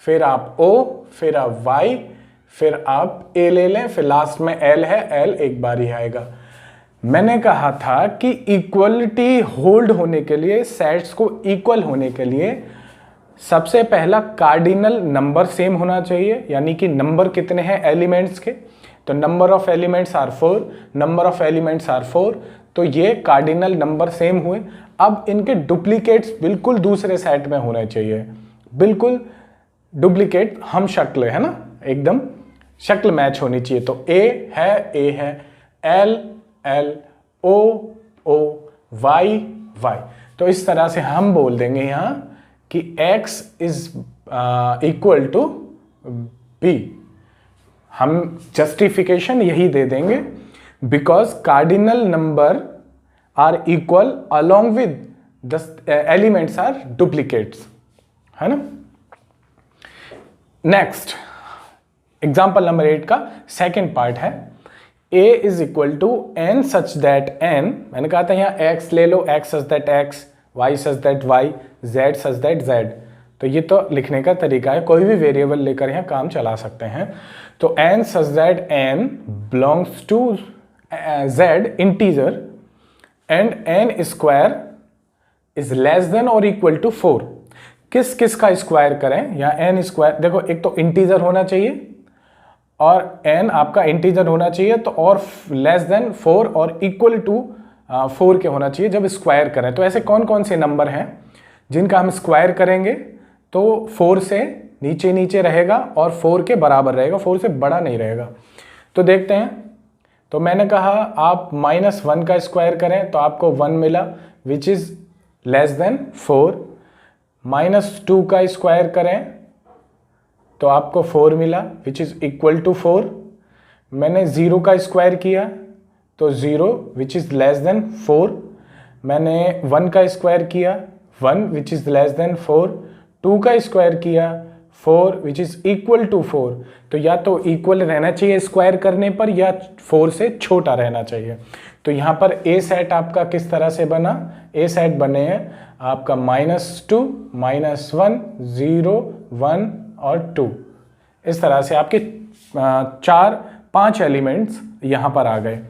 फिर आप O, फिर आप Y, फिर आप A ले लें, फिर लास्ट में L है, L एक बार ही आएगा। मैंने कहा था कि इक्वलिटी होल्ड होने के लिए, सेट्स को इक्वल होने के लिए सबसे पहला कार्डिनल नंबर सेम होना चाहिए, यानी कि नंबर कितने हैं एलिमेंट्स के। तो number of elements are 4, number of elements are 4, तो ये कार्डिनल नंबर सेम हुए। अब इनके डुप्लीकेट्स बिल्कुल दूसरे सेट में होने चाहिए, बिल्कुल डुप्लीकेट हम शक्ल है ना, एकदम शक्ल मैच होनी चाहिए। तो A है, L, O, Y। तो इस तरह से हम बोल देंगे यहां कि X is equal to B। हम जस्टिफिकेशन यही दे देंगे, because cardinal number are equal along with the elements are duplicates, है ना। नेक्स्ट एग्जाम्पल नंबर 8 का सेकेंड पार्ट है, a is equal to n such that n। मैंने कहा था यहाँ x ले लो, x such that x, y such that y, z such that z। तो ये तो लिखने का तरीका है, कोई भी वेरिएबल लेकर यहाँ काम चला सकते हैं। तो n such that n belongs to z integer and n square is less than और इक्वल टू 4। किस किस का स्क्वायर करें? यहाँ n स्क्वायर, देखो एक तो इंटीजर होना चाहिए और n आपका इंटीजर होना चाहिए, तो और लेस देन 4 और इक्वल टू 4 के होना चाहिए जब स्क्वायर करें। तो ऐसे कौन कौन से नंबर हैं जिनका हम स्क्वायर करेंगे तो 4 से नीचे नीचे रहेगा और 4 के बराबर रहेगा, 4 से बड़ा नहीं रहेगा। तो देखते हैं। तो मैंने कहा आप -1 का स्क्वायर करें तो आपको 1 मिला विच इज लेस देन 4। -2 का स्क्वायर करें तो आपको 4 मिला विच इज इक्वल टू 4। मैंने 0 का स्क्वायर किया तो 0 विच इज लेस देन 4। मैंने 1 का स्क्वायर किया 1 विच इज लेस देन 4। 2 का स्क्वायर किया 4 विच इज इक्वल टू 4। तो या तो इक्वल रहना चाहिए स्क्वायर करने पर या 4 से छोटा रहना चाहिए। तो यहाँ पर ए सेट आपका किस तरह से बना? ए सेट बने हैं आपका -2, -1, 0, 1 और 2। इस तरह से आपके 4-5 एलिमेंट्स यहाँ पर आ गए।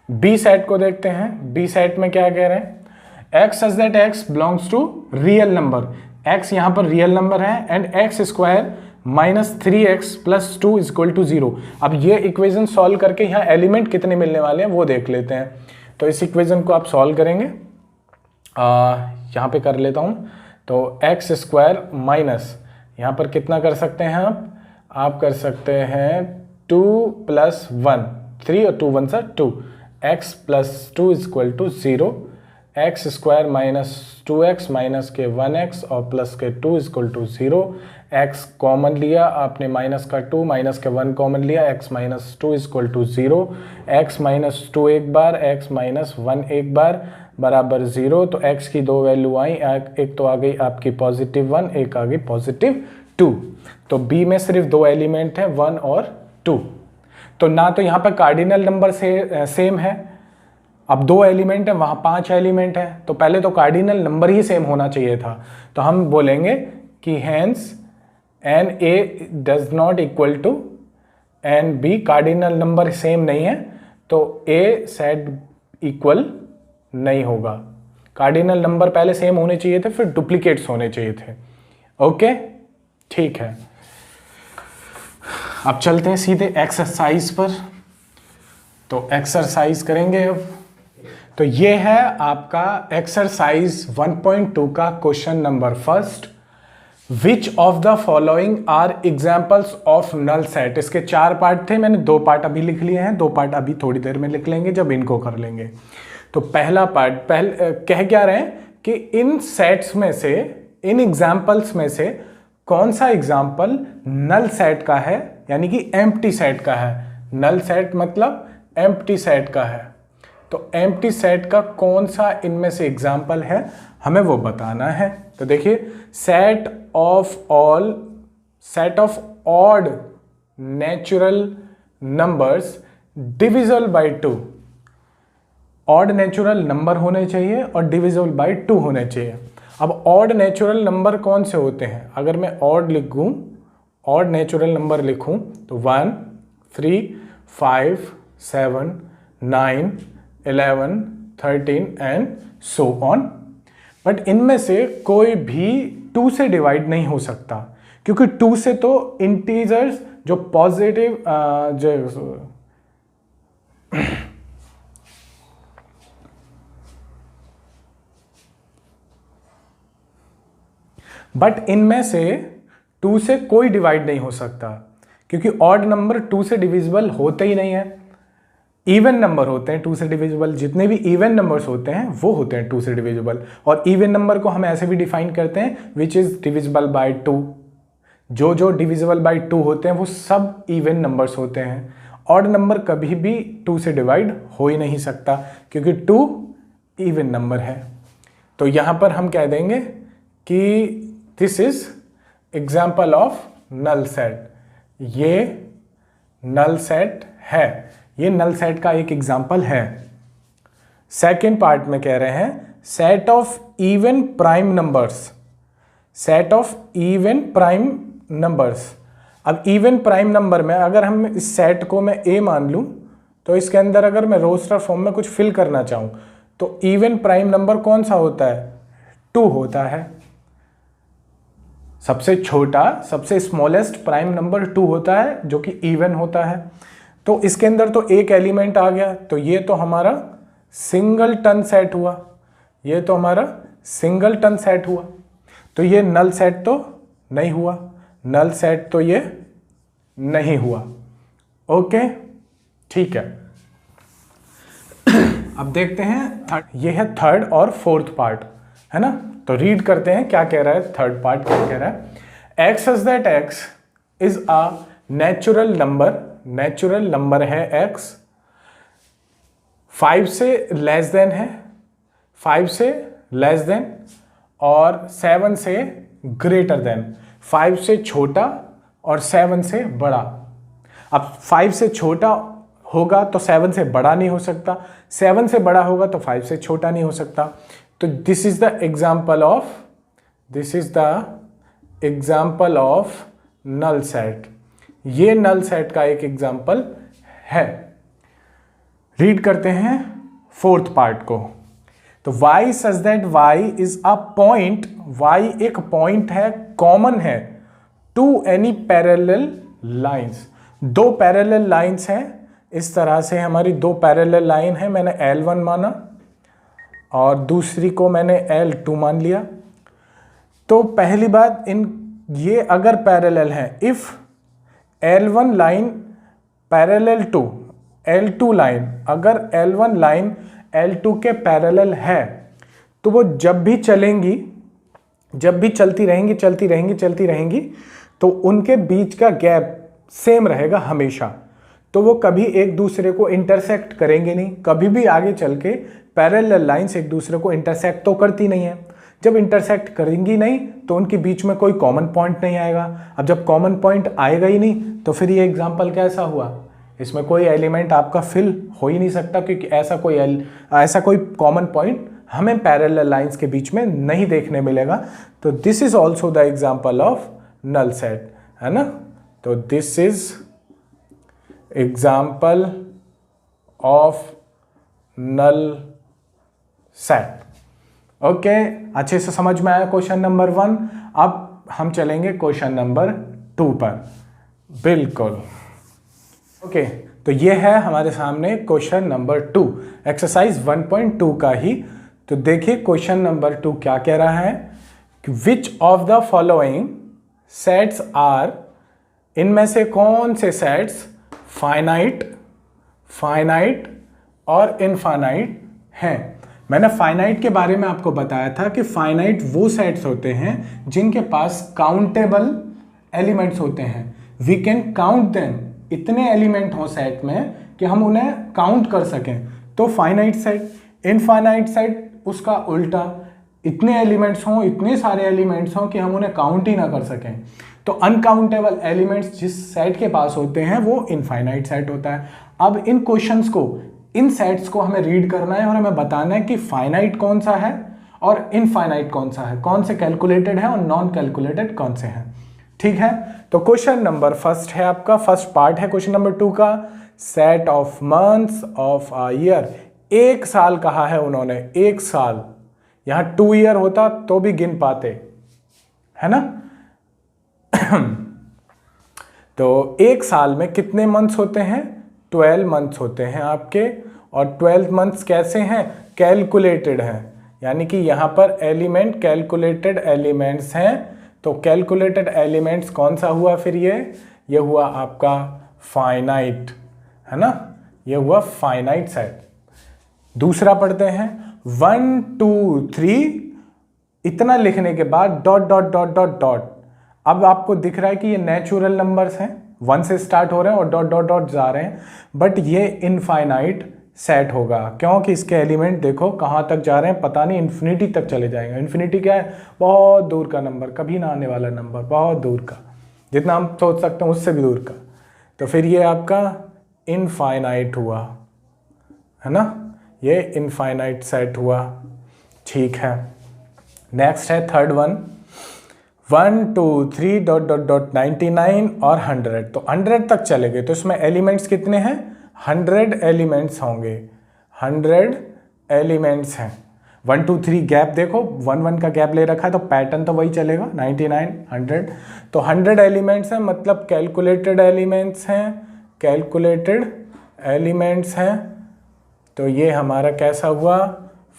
बी सेट को देखते हैं। बी सेट में क्या कह रहे हैं? X such that x belongs to real number, x यहां पर रियल नंबर है, and x square minus 3x plus 2 is equal to 0। अब ये इक्वेशन सॉल्व करके यहाँ एलिमेंट कितने मिलने वाले हैं वो देख लेते हैं। तो इस इक्वेशन को आप सॉल्व करेंगे, यहाँ पे कर लेता हूँ। तो एक्स स्क्वायर माइनस यहाँ पर कितना कर सकते हैं आप कर सकते हैं 2 + 1, 3 और 2 1 2, x + 2 is equal to 0, x square minus 2x minus के 1x और प्लस के 2 is equal to 0। x common लिया आपने, माइनस का 2 माइनस के 1 कॉमन लिया, x minus 2 is equal to 0, x minus 2 एक बार, x माइनस 1 एक बार बराबर 0। तो x की दो वैल्यू आई, एक तो आ गई आपकी +1, एक आ गई +2। तो b में सिर्फ दो एलिमेंट हैं 1 और 2। तो ना तो यहाँ पर कार्डिनल नंबर से सेम है, अब दो एलिमेंट है वहाँ 5 एलिमेंट है, तो पहले तो कार्डिनल नंबर ही सेम होना चाहिए था। तो हम बोलेंगे कि hence N A does not equal to N B, cardinal number same नहीं है तो ए सेट इक्वल नहीं होगा। कार्डिनल नंबर पहले सेम होने चाहिए थे, फिर डुप्लीकेट्स होने चाहिए थे। ओके ठीक है, अब चलते हैं सीधे एक्सरसाइज पर। तो एक्सरसाइज करेंगे अब। तो ये है आपका एक्सरसाइज 1.2 का question number first. Which of the following are examples of null set. इसके 4 पार्ट थे, मैंने 2 पार्ट अभी लिख लिए हैं, 2 पार्ट अभी थोड़ी देर में लिख लेंगे जब इनको कर लेंगे। तो पहला पार्ट कह क्या रहे हैं कि इन सेट्स में से, इन एग्जाम्पल्स में से कौन सा एग्जाम्पल नल सेट का है, यानी कि एम्प्टी सेट का है। नल सेट मतलब एम्प्टी सेट का है। तो एम्प्टी सेट का कौन सा इनमें से एग्जाम्पल है हमें वो बताना है। तो देखिए, set of odd natural numbers divisible by 2। Odd natural number होने चाहिए और डिविजिबल बाय 2 होने चाहिए। अब ऑड नेचुरल नंबर कौन से होते हैं, अगर मैं ऑड लिखूं, ऑड नेचुरल नंबर लिखूं तो 1 3 5 7 9 11 13 एंड सो ऑन। बट इनमें से कोई भी 2 से डिवाइड नहीं हो सकता, क्योंकि 2 से तो इंटीजर्स जो पॉजिटिव बट इनमें से 2 से कोई डिवाइड नहीं हो सकता, क्योंकि ऑड नंबर 2 से डिविजिबल होते ही नहीं है। इवन नंबर होते हैं 2 से डिविजिबल, जितने भी इवन नंबर्स होते हैं वो होते हैं 2 से डिविजिबल। और इवन नंबर को हम ऐसे भी डिफाइन करते हैं विच इज डिविजिबल बाय 2। जो डिविजिबल बाय 2 होते हैं वो सब इवन नंबर्स होते हैं। ऑड नंबर कभी भी 2 से डिवाइड हो ही नहीं सकता, क्योंकि 2 इवन नंबर है। तो यहाँ पर हम कह देंगे कि this is example of null set. ये नल सेट है, ये नल सेट का एक एग्जाम्पल है। सेकेंड पार्ट में कह रहे हैं set of even prime numbers. Set of even prime numbers. अब इवन प्राइम नंबर में अगर हम इस सेट को मैं ए मान लूं, तो इसके अंदर अगर मैं रोस्टर फॉर्म में कुछ फिल करना चाहूं तो इवन प्राइम नंबर कौन सा होता है, 2 होता है। सबसे छोटा, सबसे स्मॉलेस्ट प्राइम नंबर 2 होता है, जो कि इवन होता है। तो इसके अंदर तो एक एलिमेंट आ गया, तो ये तो हमारा सिंगल टन सेट हुआ, ये तो हमारा सिंगल टन सेट हुआ। तो ये नल सेट तो नहीं हुआ, नल सेट तो ये नहीं हुआ। ओके ठीक है। अब देखते हैं ये है थर्ड और फोर्थ पार्ट, है ना। तो रीड करते हैं क्या कह रहा है थर्ड पार्ट। क्या कह रहा है, x such that x is a natural number. Natural number है x, 5 से लेस देन है, 5 से लेस देन और 7 से ग्रेटर देन। 5 से छोटा और 7 से बड़ा। अब 5 से छोटा होगा तो 7 से बड़ा नहीं हो सकता, 7 से बड़ा होगा तो 5 से छोटा नहीं हो सकता। तो this is the example of null set. ये नल सेट का एक एग्जाम्पल है। रीड करते हैं फोर्थ पार्ट को। तो y such that y is a point, y एक पॉइंट है, कॉमन है टू एनी पैरेलल लाइंस। दो पैरेलल लाइंस हैं, इस तरह से हमारी दो पैरेलल लाइन है, मैंने L1 माना और दूसरी को मैंने L2 मान लिया। तो पहली बात, ये अगर पैरेलल है, if L1 line parallel to L2 line, अगर L1 लाइन L2 के पैरेलल है तो वो जब भी चलेंगी, जब भी चलती रहेंगी तो उनके बीच का गैप सेम रहेगा हमेशा। तो वो कभी एक दूसरे को इंटरसेक्ट करेंगे नहीं, कभी भी आगे चल के पैरेलल लाइंस एक दूसरे को इंटरसेक्ट तो करती नहीं है। जब इंटरसेक्ट करेंगी नहीं तो उनके बीच में कोई कॉमन पॉइंट नहीं आएगा। अब जब कॉमन पॉइंट आएगा ही नहीं तो फिर ये एग्जांपल कैसा हुआ, इसमें कोई एलिमेंट आपका फिल हो ही नहीं सकता, क्योंकि ऐसा कोई कॉमन पॉइंट हमें पैरेलल लाइंस के बीच में नहीं देखने मिलेगा। तो this is also the example of null set, है ना। तो this is example of null set. Okay, अच्छे से समझ में आया क्वेश्चन नंबर 1। अब हम चलेंगे क्वेश्चन नंबर 2 पर। बिल्कुल ओके, तो ये है हमारे सामने क्वेश्चन नंबर 2, एक्सरसाइज 1.2 का ही। तो देखिए क्वेश्चन नंबर 2 क्या कह रहा है कि which of the following sets are, इनमें से कौन से सेट्स फाइनाइट और इनफाइनाइट हैं। मैंने फाइनाइट के बारे में आपको बताया था कि फाइनाइट वो सेट्स होते हैं जिनके पास काउंटेबल एलिमेंट्स होते हैं, वी कैन काउंट देम, इतने एलिमेंट हो सेट में कि हम उन्हें काउंट कर सकें, तो फाइनाइट सेट। इनफाइनाइट सेट उसका उल्टा, इतने एलिमेंट्स हों, इतने सारे एलिमेंट्स हों कि हम उन्हें काउंट ही ना कर सकें। तो अनकाउंटेबल एलिमेंट्स जिस सेट के पास होते हैं वो इनफाइनाइट सेट होता है। अब इन क्वेश्चंस को, इन सेट्स को हमें रीड करना है और हमें बताना है कि फाइनाइट कौन सा है और इनफाइनाइट कौन सा है, कौन से कैलकुलेटेड है और नॉन कैलकुलेटेड कौन से हैं। ठीक है, तो क्वेश्चन नंबर फर्स्ट है आपका, फर्स्ट पार्ट है क्वेश्चन नंबर 2 का, set of months of a year. एक साल कहा है उन्होंने, एक साल, यहां 2 ईयर होता तो भी गिन पाते, है ना। तो एक साल में कितने मंथ्स होते हैं, 12 मंथ्स होते हैं आपके, और 12 मंथ्स कैसे हैं, कैलकुलेटेड हैं, यानी कि यहां पर एलिमेंट कैलकुलेटेड एलिमेंट्स हैं। तो कैलकुलेटेड एलिमेंट्स कौन सा हुआ फिर, ये हुआ आपका फाइनाइट, है ना, ये हुआ फाइनाइट सेट। दूसरा पढ़ते हैं, 1 2 3, इतना लिखने के बाद dot dot dot dot dot. अब आपको दिख रहा है कि ये नेचुरल नंबर्स हैं, 1 से स्टार्ट हो रहे हैं और डॉट डॉट डॉट जा रहे हैं, बट ये इनफाइनाइट सेट होगा, क्योंकि इसके एलिमेंट देखो कहाँ तक जा रहे हैं, पता नहीं, इन्फिनिटी तक चले जाएंगे। इन्फिनिटी क्या है, बहुत दूर का नंबर, कभी ना आने वाला नंबर, बहुत दूर का, जितना हम सोच सकते हैं उससे भी दूर का। तो फिर ये आपका इनफाइनाइट हुआ, है ना, ये इनफाइनाइट सेट हुआ। ठीक है, नेक्स्ट है third one, 1 2 3 dot dot dot 99 और 100। तो 100 तक चले गए, तो इसमें एलिमेंट्स कितने हैं, 100 एलिमेंट्स होंगे, 100 एलिमेंट्स हैं। 1 2 3 गैप देखो, 1 1 का गैप ले रखा है, तो पैटर्न तो वही चलेगा, 99 100। तो 100 एलिमेंट्स हैं, मतलब कैलकुलेटेड एलिमेंट्स हैं, कैलकुलेटेड एलिमेंट्स हैं। तो ये हमारा कैसा हुआ,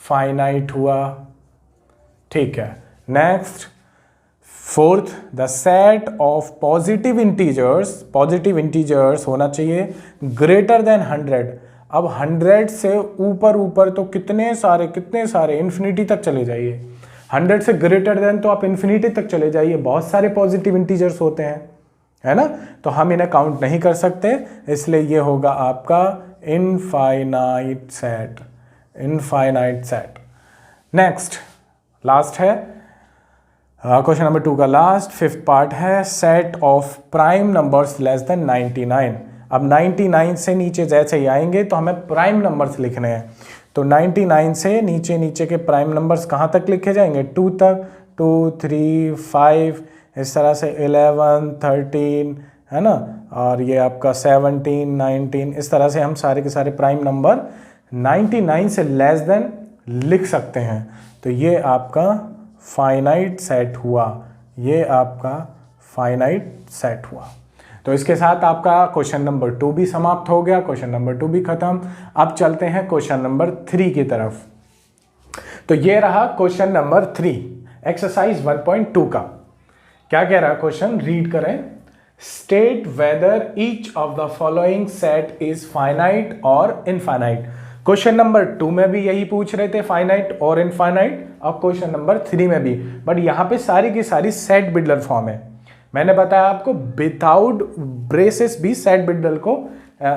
फाइनाइट हुआ। ठीक है, next fourth, the set of positive integers होना चाहिए ग्रेटर देन 100। अब 100 से ऊपर तो कितने सारे इन्फिनिटी तक चले जाइए, 100 से ग्रेटर देन तो आप इन्फिनिटी तक चले जाइए, बहुत सारे पॉजिटिव इंटीजर्स होते हैं, है ना, तो हम इन्हें काउंट नहीं कर सकते, इसलिए ये होगा आपका इनफाइनाइट सेट। नेक्स्ट लास्ट है क्वेश्चन नंबर 2 का लास्ट, फिफ्थ पार्ट है, set of prime numbers less than 99। अब 99 से नीचे जैसे ही आएंगे तो हमें प्राइम नंबर्स लिखने हैं, तो 99 से नीचे के प्राइम नंबर्स कहाँ तक लिखे जाएंगे, 2 तक, 2 3 5, इस तरह से 11 13, है ना, और ये आपका 17 19, इस तरह से हम सारे के सारे प्राइम नंबर 99 से लेस देन लिख सकते हैं। तो ये आपका फाइनाइट सेट हुआ, ये आपका फाइनाइट सेट हुआ। तो इसके साथ आपका क्वेश्चन नंबर 2 भी समाप्त हो गया, क्वेश्चन नंबर 2 भी खत्म। अब चलते हैं क्वेश्चन नंबर 3 की तरफ। तो ये रहा क्वेश्चन नंबर 3, एक्सरसाइज 1.2 का। क्या कह रहा है क्वेश्चन, रीड करें। State whether each of the following set is finite और इनफाइनाइट। क्वेश्चन नंबर 2 में भी यही पूछ रहे थे, फाइनाइट और इनफाइनाइट, और क्वेश्चन नंबर 3 में भी, बट यहां पे सारी की सारी सेट बिल्डर फॉर्म है। मैंने बताया आपको विदाउट ब्रेसेस भी सेट बिल्डर को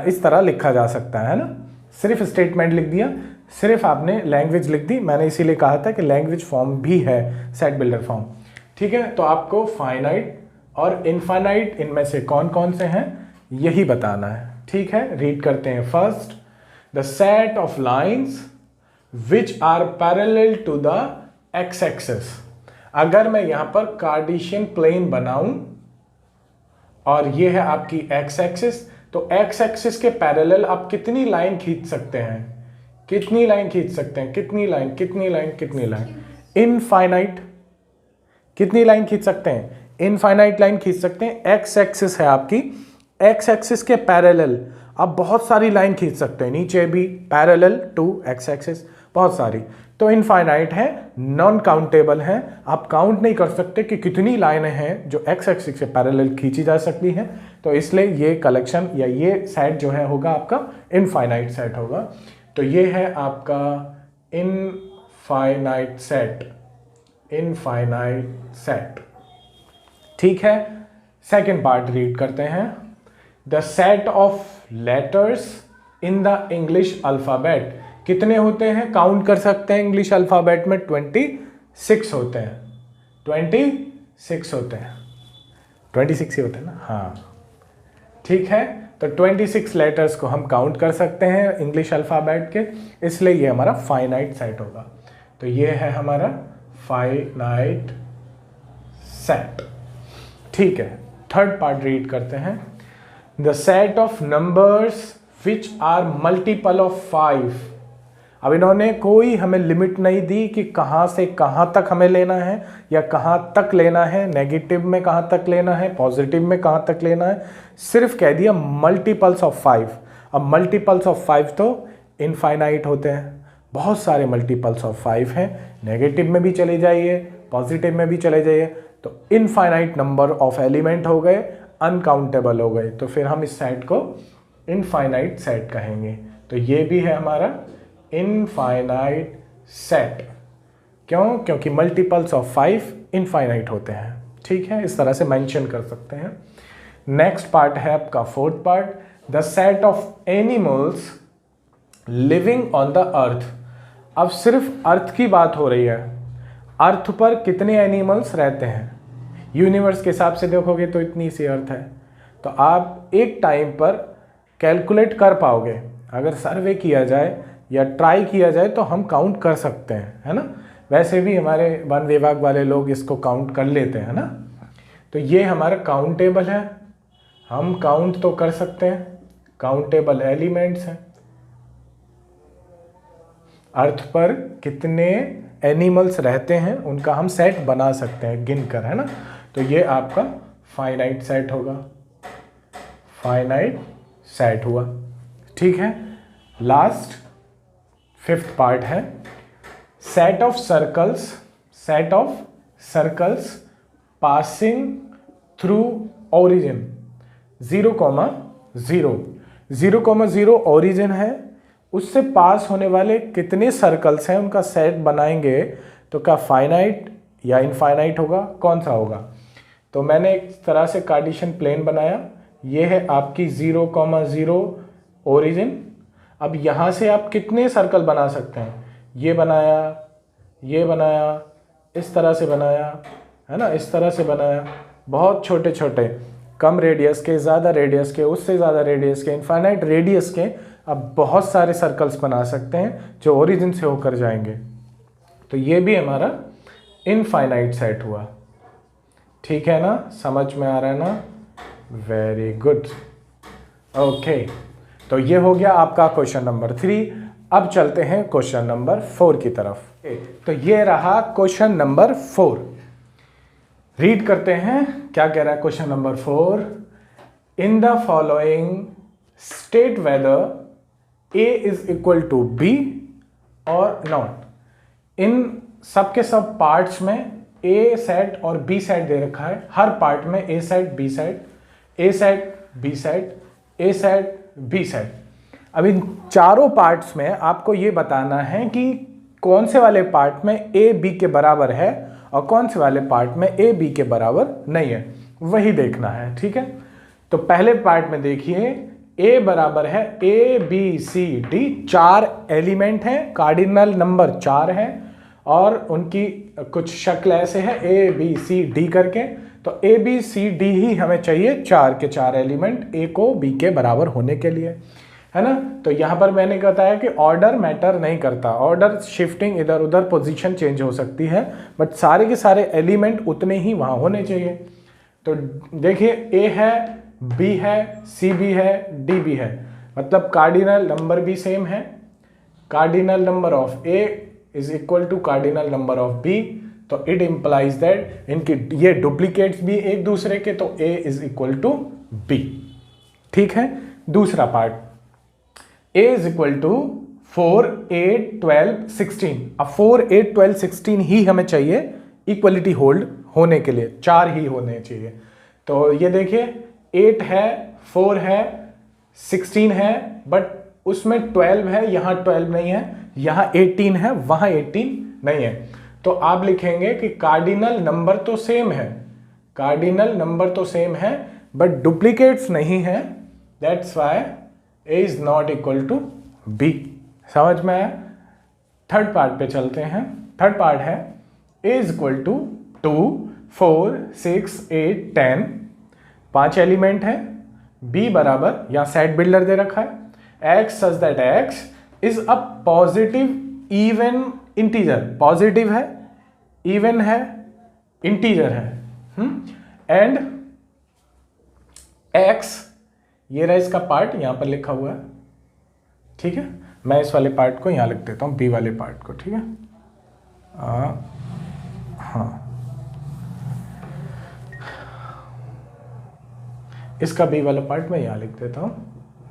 इस तरह लिखा जा सकता है ना। सिर्फ स्टेटमेंट लिख दिया, सिर्फ आपने लैंग्वेज लिख दी, मैंने इसीलिए कहा था कि लैंग्वेज फॉर्म भी है सेट बिल्डर फॉर्म। ठीक है, तो आपको फाइनाइट और इनफाइनाइट इनमें से कौन कौन से हैं यही बताना है। ठीक है, रीड करते हैं। First, the set of lines which are parallel to the x axis. अगर मैं यहां पर कार्टेशियन प्लेन बनाऊं और ये है आपकी एक्स एक्सिस, तो एक्स एक्सिस के पैरेलल आप कितनी लाइन खींच सकते हैं, कितनी लाइन खींच सकते हैं, कितनी लाइन, कितनी लाइन, कितनी लाइन, इनफाइनाइट। कितनी लाइन खींच सकते हैं, इनफाइनाइट लाइन खींच सकते हैं। एक्स एक्सिस है आपकी, एक्स एक्सिस के पैरेलल आप बहुत सारी लाइन खींच सकते हैं, नीचे भी पैरेलल टू एक्स एक्सिस बहुत सारी। तो इनफाइनाइट है, नॉन काउंटेबल है, आप काउंट नहीं कर सकते कि कितनी लाइनें हैं जो एक्स एक्सिस से पैरेलल खींची जा सकती हैं। तो इसलिए ये कलेक्शन या ये सेट जो है होगा आपका इनफाइनाइट सेट होगा। तो ये है आपका इनफाइनाइट सेट, इनफाइनाइट सेट। ठीक है, सेकेंड पार्ट रीड करते हैं। The set of letters in the English alphabet. कितने होते हैं, काउंट कर सकते हैं इंग्लिश अल्फाबेट में, 26 होते हैं, 26 होते हैं, 26 ही होते हैं ना, हाँ ठीक है। तो 26 लेटर्स को हम काउंट कर सकते हैं इंग्लिश अल्फाबेट के, इसलिए ये हमारा फाइनाइट सेट होगा। तो ये है हमारा फाइनाइट सेट। ठीक है, थर्ड पार्ट रीड करते हैं। The set of numbers which are multiple of 5। अब इन्होंने कोई हमें लिमिट नहीं दी कि कहाँ से कहाँ तक हमें लेना है या कहाँ तक लेना है, नेगेटिव में कहाँ तक लेना है, पॉजिटिव में कहाँ तक लेना है, सिर्फ कह दिया मल्टीपल्स ऑफ 5। अब मल्टीपल्स ऑफ 5 तो इनफाइनाइट होते हैं, बहुत सारे मल्टीपल्स ऑफ 5 हैं, नेगेटिव में भी चले जाइए, पॉजिटिव में भी चले जाइए, तो इनफाइनाइट नंबर ऑफ एलिमेंट हो गए, अनकाउंटेबल हो गए, तो फिर हम इस सेट को इनफाइनाइट सेट कहेंगे। तो ये भी है हमारा इनफाइनाइट सेट। क्यों? क्योंकि मल्टीपल्स ऑफ 5 इनफाइनाइट होते हैं। ठीक है, इस तरह से मेंशन कर सकते हैं। नेक्स्ट पार्ट है आपका fourth part, the set of animals living on the earth. अब सिर्फ अर्थ की बात हो रही है, अर्थ पर कितने एनिमल्स रहते हैं, यूनिवर्स के हिसाब से देखोगे तो इतनी सी अर्थ है, तो आप एक टाइम पर कैलकुलेट कर पाओगे। अगर सर्वे किया जाए या ट्राई किया जाए तो हम काउंट कर सकते हैं, है ना। वैसे भी हमारे वन विभाग वाले लोग इसको काउंट कर लेते हैं ना। तो ये हमारा काउंटेबल है, हम काउंट तो कर सकते हैं, काउंटेबल एलिमेंट्स हैं। अर्थ पर कितने एनिमल्स रहते हैं उनका हम सेट बना सकते हैं गिनकर, है ना। तो ये आपका फाइनाइट सेट होगा, फाइनाइट सेट हुआ। ठीक है, लास्ट फिफ्थ पार्ट है set of circles, set of circles passing through origin 0,0, 0,0 origin है, उससे पास होने वाले कितने सर्कल्स हैं उनका सेट बनाएंगे, तो क्या फाइनाइट या इनफाइनाइट होगा, कौन सा होगा। तो मैंने एक तरह से कार्टेशियन प्लेन बनाया, ये है आपकी 0,0 ओरिजिन। अब यहाँ से आप कितने सर्कल बना सकते हैं, ये बनाया, ये बनाया, इस तरह से बनाया, है ना, इस तरह से बनाया, बहुत छोटे छोटे, कम रेडियस के, ज़्यादा रेडियस के, उससे ज़्यादा रेडियस के, इनफाइनाइट रेडियस के अब बहुत सारे सर्कल्स बना सकते हैं जो ओरिजिन से होकर जाएंगे। तो ये भी हमारा इनफाइनाइट सेट हुआ। ठीक है ना, समझ में आ रहा है ना, वेरी गुड। ओके, तो ये हो गया आपका क्वेश्चन नंबर 3। अब चलते हैं क्वेश्चन नंबर 4 की तरफ। तो ये रहा क्वेश्चन नंबर 4। रीड करते हैं क्या कह रहा है question number 4। In the following state whether A is equal to B और नॉट। इन सब के सब पार्ट्स में ए सेट और बी सेट दे रखा है। हर पार्ट में A set B set, A set B set, A set B set. अब इन चारों पार्ट्स में आपको ये बताना है कि कौन से वाले पार्ट में ए बी के बराबर है और कौन से वाले पार्ट में ए बी के बराबर नहीं है, वही देखना है। ठीक है, तो पहले पार्ट में देखिए ए बराबर है A B C D. 4 element हैं, कार्डिनल नंबर 4 है और उनकी कुछ शक्ल ऐसे है ए बी सी डी करके। तो ए बी सी डी ही हमें चाहिए, 4 के 4 एलिमेंट ए को बी के बराबर होने के लिए, है ना। तो यहाँ पर मैंने बताया कि ऑर्डर मैटर नहीं करता, ऑर्डर शिफ्टिंग इधर उधर पोजीशन चेंज हो सकती है, बट सारे के सारे एलिमेंट उतने ही वहाँ होने चाहिए। तो देखिए ए है, बी है, सी भी है, डी भी है, मतलब कार्डिनल नंबर भी सेम है। Cardinal number of A is equal to cardinal number of B. तो इट इंप्लाइज दैट इनकी ये डुप्लीकेट्स भी एक दूसरे के, तो A is equal to B. ठीक है, दूसरा part a is equal to 4, 8, 12, 16। अब 4, 8, 12, 16 ही हमें चाहिए इक्वलिटी होल्ड होने के लिए, 4 ही होने चाहिए। तो ये देखिए 8 है, 4 है, 16 है, बट उसमें 12 है, यहाँ 12 नहीं है, यहाँ 18 है, वहाँ 18 नहीं है। तो आप लिखेंगे कि कार्डिनल नंबर तो सेम है, कार्डिनल नंबर तो सेम है, बट डुप्लीकेट्स नहीं है, that's why A is not equal to B। समझ में आया। थर्ड पार्ट पे चलते हैं। थर्ड पार्ट है A is equal to 2, 4, 6, 8, 10। 5 element है। B बराबर, यहाँ सेट बिल्डर दे रखा है, X such that X is a positive even integer. Positive है, इवन है, इंटीजर है। एंड X, ये रहा इसका पार्ट, यहां पर लिखा हुआ है। ठीक है, मैं इस वाले पार्ट को यहां लिख देता हूं, बी वाले पार्ट को। ठीक है, हाँ, इसका बी वाला पार्ट मैं यहां लिख देता हूं।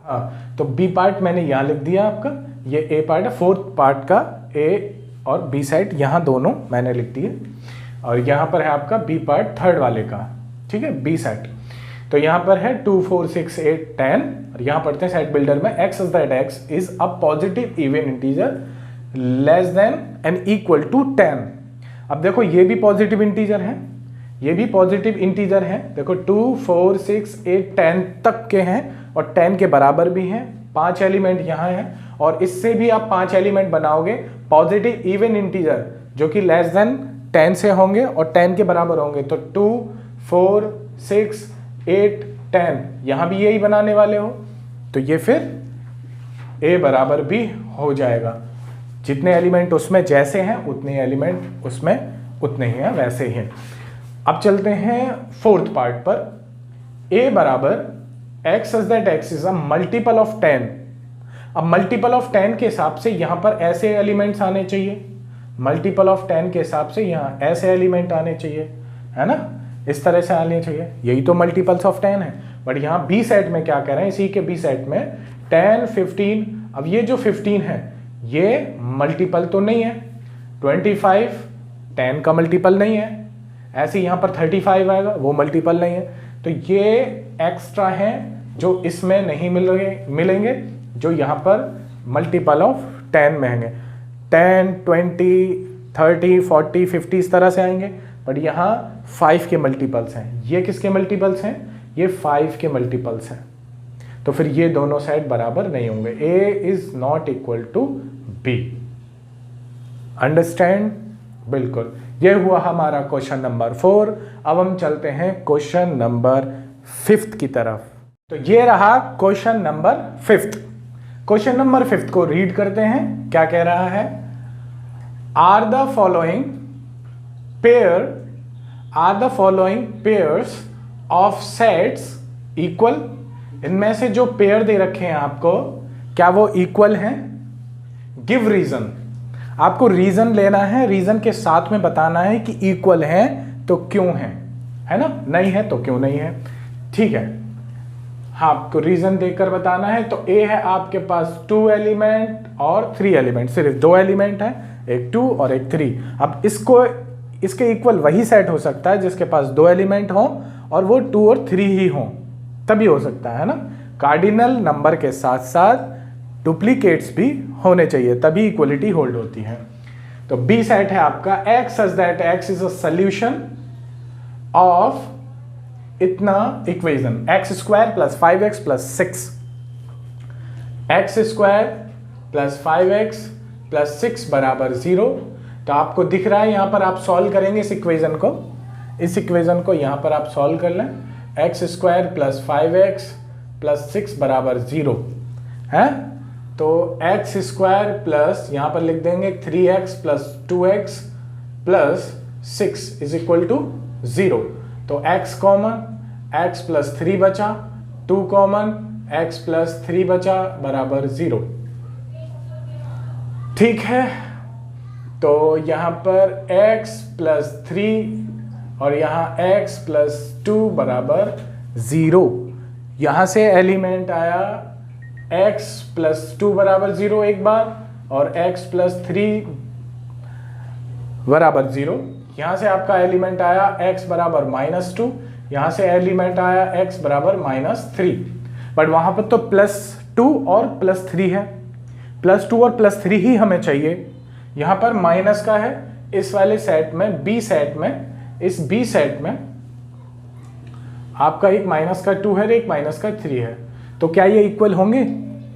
हाँ, तो बी पार्ट मैंने यहां लिख दिया आपका, ये ए पार्ट है। फोर्थ पार्ट का ए और बी साइड यहां दोनों मैंने लिख दिए, और यहां पर है आपका बी पार्ट थर्ड वाले का। ठीक है, बी सेट। तो यहां पर है 2, 4, 6, 8, 10, और यहां पढ़ते हैं सेट बिल्डर में x such that x is a positive even integer less than and equal to 10। अब देखो ये भी पॉजिटिव इंटीजर है, ये भी पॉजिटिव इंटीजर है। देखो 2, 4, 6, 8, 10 तक के हैं और 10 के बराबर भी हैं। 5 एलिमेंट यहाँ हैं, और इससे भी आप 5 एलिमेंट बनाओगे पॉजिटिव इवन इंटीजर जो कि लेस देन 10 से होंगे और 10 के बराबर होंगे। तो 2, 4, 6, 8, 10 यहां भी यही बनाने वाले हो, तो ये फिर a बराबर भी हो जाएगा। जितने एलिमेंट उसमें जैसे हैं उतने एलिमेंट उसमें उतने ही हैं, वैसे ही हैं। अब चलते हैं फोर्थ पार्ट पर। a बराबर x such that x is a multiple of 10। अब मल्टीपल ऑफ 10 के हिसाब से यहां पर ऐसे एलिमेंट्स आने चाहिए, मल्टीपल ऑफ 10 के हिसाब से यहां ऐसे एलिमेंट आने चाहिए, है ना, इस तरह से आने चाहिए। यही तो मल्टीपल्स ऑफ 10 है। बट यहाँ बी सेट में क्या कह रहे हैं, इसी के बी सेट में 10, 15। अब ये जो 15 है ये मल्टीपल तो नहीं है, 25 10 का मल्टीपल नहीं है। ऐसे यहाँ पर 35 आएगा, वो मल्टीपल नहीं है। तो ये एक्स्ट्रा हैं जो इसमें नहीं मिलेंगे, जो यहाँ पर मल्टीपल ऑफ 10 में होंगे। 10, 20, 30, 40, 50 इस तरह से आएंगे। बट यहाँ 5 के मल्टीपल्स हैं। ये किसके मल्टीपल्स हैं, ये 5 के मल्टीपल्स हैं। तो फिर ये दोनों साइड बराबर नहीं होंगे। A is not equal to B। Understand? बिल्कुल। ये हुआ हमारा क्वेश्चन नंबर 4। अब हम चलते हैं क्वेश्चन नंबर 5 की तरफ। तो ये रहा क्वेश्चन नंबर 5। क्वेश्चन नंबर 5 को रीड करते हैं। क्या कह रहा है, are the following pairs of sets equal. इनमें से जो पेयर दे रखे हैं आपको, क्या वो इक्वल हैं? गिव रीजन, आपको रीजन लेना है, रीजन के साथ में बताना है कि इक्वल है तो क्यों है ना, नहीं है तो क्यों नहीं है। ठीक है, हाँ, आपको रीजन देकर बताना है। तो ए है आपके पास 2 एलिमेंट और 3 एलिमेंट, सिर्फ 2 एलिमेंट है, एक 2 और एक 3। अब इसके इक्वल वही सेट हो सकता है जिसके पास 2 एलिमेंट हो और वो 2 और 3 ही हो, तभी हो सकता है ना। कार्डिनल नंबर के साथ साथ डुप्लीकेट्स भी होने चाहिए, तभी इक्वलिटी होल्ड होती है। तो बी सेट है आपका x such that x is a solution of इतना equation x square plus 5x plus 6, x square plus 5x plus 6 बराबर 0। तो आपको दिख रहा है, यहां पर आप सॉल्व करेंगे इस इक्वेशन को यहां पर आप सॉल्व कर लें। x square plus 5x plus 6 बराबर 0 है, तो x स्क्वायर प्लस यहां पर लिख देंगे 3x plus 2x plus 6 is equal to 0। तो x कॉमन, x प्लस 3 बचा, 2 कॉमन, x प्लस 3 बचा बराबर 0। ठीक है, तो यहां पर x प्लस 3 और यहां x प्लस 2 बराबर 0। यहां से एलिमेंट आया x प्लस 2 बराबर 0 एक बार और x प्लस 3 बराबर 0। यहां से आपका एलिमेंट आया x बराबर -2, यहां से एलिमेंट आया x बराबर -3। बट वहां पर तो +2 और +3 है, +2 और +3 ही हमें चाहिए। यहां पर माइनस का है, इस वाले सेट में इस बी सेट में आपका एक -2 है, एक -3 है। तो क्या ये इक्वल होंगे?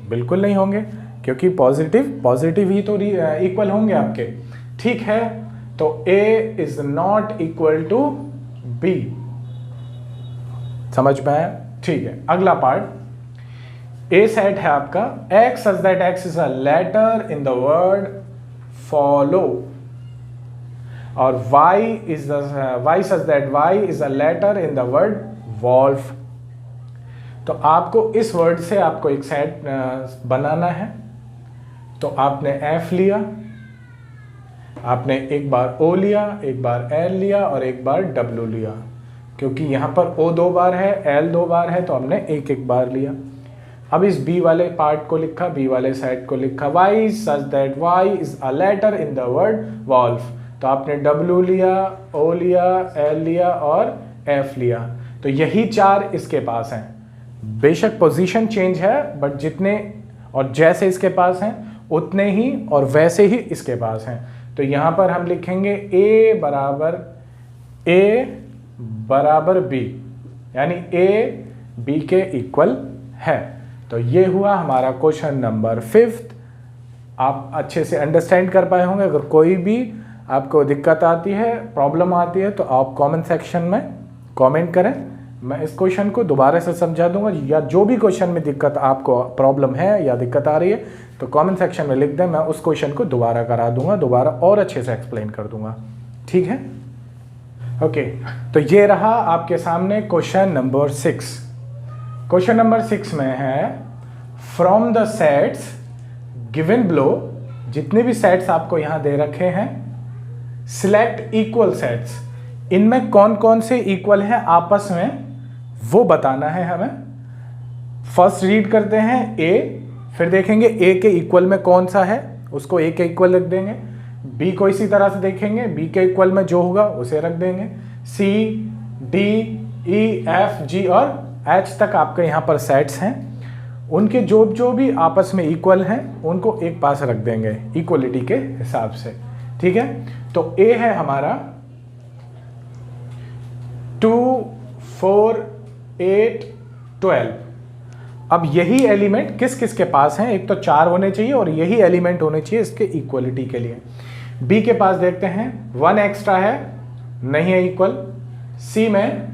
बिल्कुल नहीं होंगे, क्योंकि पॉजिटिव ही तो इक्वल होंगे आपके। ठीक है, तो A is not equal to B। समझ में आया? ठीक है, अगला पार्ट A सेट है आपका x such that x is a letter in the word follow और y such that y is a letter in the word wolf। तो आपको इस वर्ड से आपको एक सेट बनाना है। तो आपने F लिया, आपने एक बार O लिया, एक बार L लिया और एक बार W लिया। क्योंकि यहाँ पर O 2 बार है, L 2 बार है, तो हमने एक बार लिया। अब इस B वाले पार्ट को लिखा, B वाले सेट को लिखा y such that y is a letter in the word wolf। तो आपने W लिया, O लिया, L लिया और F लिया। तो यही 4 इसके पास हैं। बेशक पोजीशन चेंज है, बट जितने और जैसे इसके पास हैं उतने ही और वैसे ही इसके पास हैं। तो यहां पर हम लिखेंगे A बराबर B, यानी A B के इक्वल है। तो ये हुआ हमारा क्वेश्चन नंबर 5। आप अच्छे से अंडरस्टैंड कर पाए होंगे। अगर कोई भी आपको दिक्कत आती है, प्रॉब्लम आती है, तो आप कमेंट सेक्शन में कमेंट करें, मैं इस क्वेश्चन को दोबारा से समझा दूंगा। या जो भी क्वेश्चन में दिक्कत आपको प्रॉब्लम है या दिक्कत आ रही है तो कमेंट सेक्शन में लिख दें, मैं उस क्वेश्चन को दोबारा करा दूंगा, दोबारा और अच्छे से एक्सप्लेन कर दूंगा। ठीक है, ओके। तो ये रहा आपके सामने क्वेश्चन नंबर 6। क्वेश्चन नंबर 6 में है from the sets given below, जितने भी सेट्स आपको यहां दे रखे हैं, सिलेक्ट इक्वल सेट्स। इनमें कौन कौन से इक्वल हैं आपस में, वो बताना है हमें। फर्स्ट रीड करते हैं A, फिर देखेंगे A के इक्वल में कौन सा है, उसको A के इक्वल रख देंगे। B को इसी तरह से देखेंगे, B के इक्वल में जो होगा उसे रख देंगे। C, D, E, F, G और H तक आपके यहाँ पर सेट्स हैं। उनके जो भी आपस में इक्वल हैं उनको एक पास रख देंगे इक्वलिटी के हिसाब से। ठीक है, तो A है हमारा 2, 4, 8, 12। अब यही एलिमेंट किस किस के पास हैं? एक तो 4 होने चाहिए और यही एलिमेंट होने चाहिए इसके इक्वलिटी के लिए। B के पास देखते हैं 1 एक्स्ट्रा है, नहीं है इक्वल। C में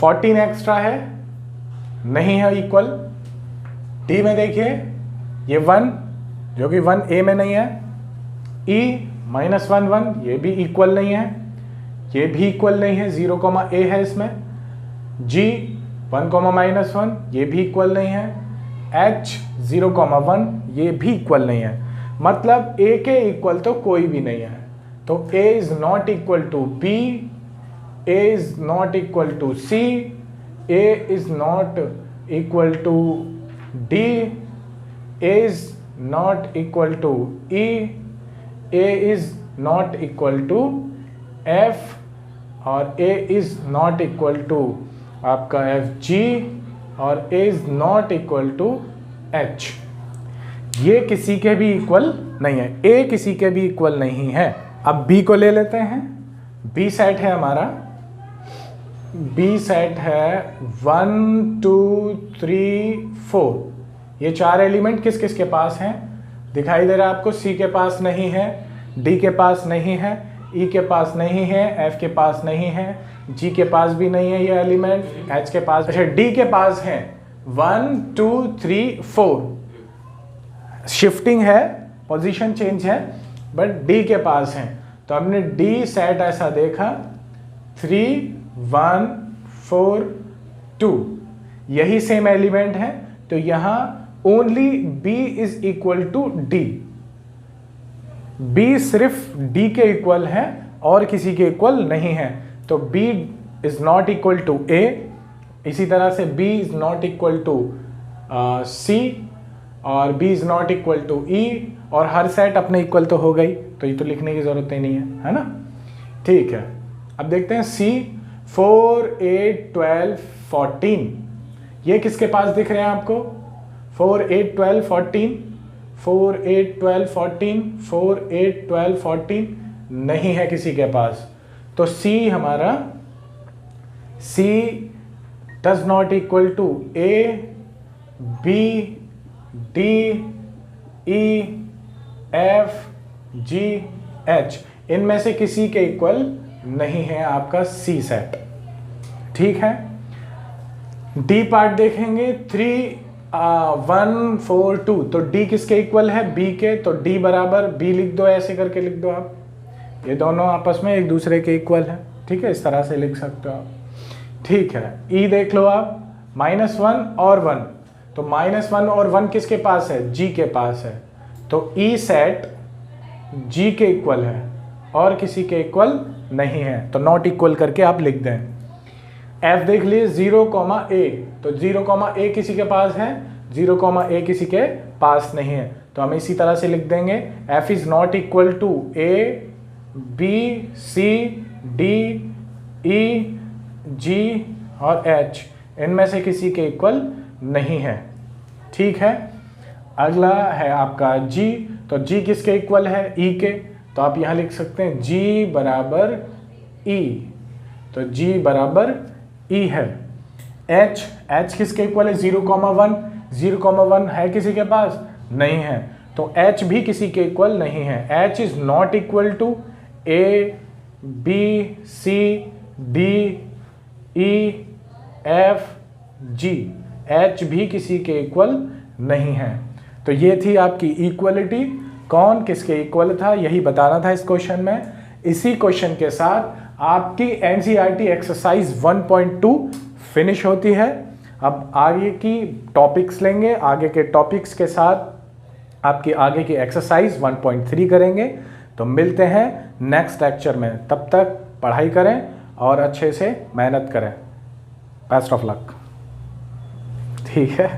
14 एक्स्ट्रा है, नहीं है इक्वल। D में देखिए ये 1 जो कि 1 A में नहीं है। E -1 1 ये भी इक्वल नहीं है, ये भी इक्वल नहीं है, 0, A है इसमें। G 1, -1 ये भी इक्वल नहीं है। H 0, 1 ये भी इक्वल नहीं है। मतलब ए के इक्वल तो कोई भी नहीं है, तो A is not equal to B, A is not equal to C, A is not equal to D, A is not equal to E, A is not equal to F, और A is not equal to आपका F G, और A is not equal to H. ये किसी के भी equal नहीं है, ए किसी के भी इक्वल नहीं है। अब बी को ले लेते हैं। बी सेट है हमारा, बी सेट है 1 2 3 4। ये 4 एलिमेंट किस किस के पास हैं दिखाई दे रहा है आपको। सी के पास नहीं है, डी के पास नहीं है, ई के पास नहीं है, एफ के पास नहीं है, जी के पास भी नहीं है ये एलिमेंट, एच के पास, अच्छा डी के पास है 1 2 3 4। शिफ्टिंग है, पोजीशन चेंज है, बट डी के पास है। तो हमने डी सेट ऐसा देखा 3 1 4 2, यही सेम एलिमेंट है। तो यहां only B is equal to D, B सिर्फ डी के इक्वल है और किसी के इक्वल नहीं है। तो B is not equal to A, इसी तरह से B is not equal to C, और B is not equal to E, और हर सेट अपने इक्वल तो हो गई, तो ये तो लिखने की जरूरत ही नहीं है ना। ठीक है, अब देखते हैं सी 4 8 12 14। ये किसके पास दिख रहे हैं आपको? 4 8 12 14, 4 8 12 14, 4 8 12 14 नहीं है किसी के पास। तो C हमारा, C does not equal to A, B, D, E, F, G, H, इनमें से किसी के इक्वल नहीं है आपका C सेट। ठीक है, D पार्ट देखेंगे 3 1 4 2, तो D किसके इक्वल है? B के। तो D बराबर B लिख दो, ऐसे करके लिख दो आप, ये दोनों आपस में एक दूसरे के इक्वल है। ठीक है, इस तरह से लिख सकते हो आप। ठीक है, E देख लो आप, -1 और 1, तो -1 और 1 किसके पास है? G के पास है। तो E सेट G के इक्वल है और किसी के इक्वल नहीं है, तो नॉट इक्वल करके आप लिख दें। F देख लिए 0, A, तो 0, A किसी के पास है, 0, A किसी के पास नहीं है, तो हम इसी तरह से लिख देंगे F is not equal to A, B, C, D, E, G और H, इनमें से किसी के इक्वल नहीं है। ठीक है, अगला है आपका G, तो G किसके इक्वल है? E के। तो आप यहाँ लिख सकते हैं G बराबर E, तो G बराबर E है। H किसके इक्वल है? 0, 1, 0, 1 है किसी के पास? नहीं है, तो H भी किसी के इक्वल नहीं है। H is not equal to A, B, C, D, E, F, G, H भी किसी के इक्वल नहीं है। तो ये थी आपकी इक्वलिटी, कौन किसके इक्वल था यही बताना था इस क्वेश्चन में। इसी क्वेश्चन के साथ आपकी एनसीईआरटी एक्सरसाइज 1.2 फिनिश होती है। अब आगे की टॉपिक्स लेंगे, आगे के टॉपिक्स के साथ आपकी आगे की एक्सरसाइज 1.3 करेंगे। तो मिलते हैं नेक्स्ट लेक्चर में, तब तक पढ़ाई करें और अच्छे से मेहनत करें। Best of luck. ठीक है।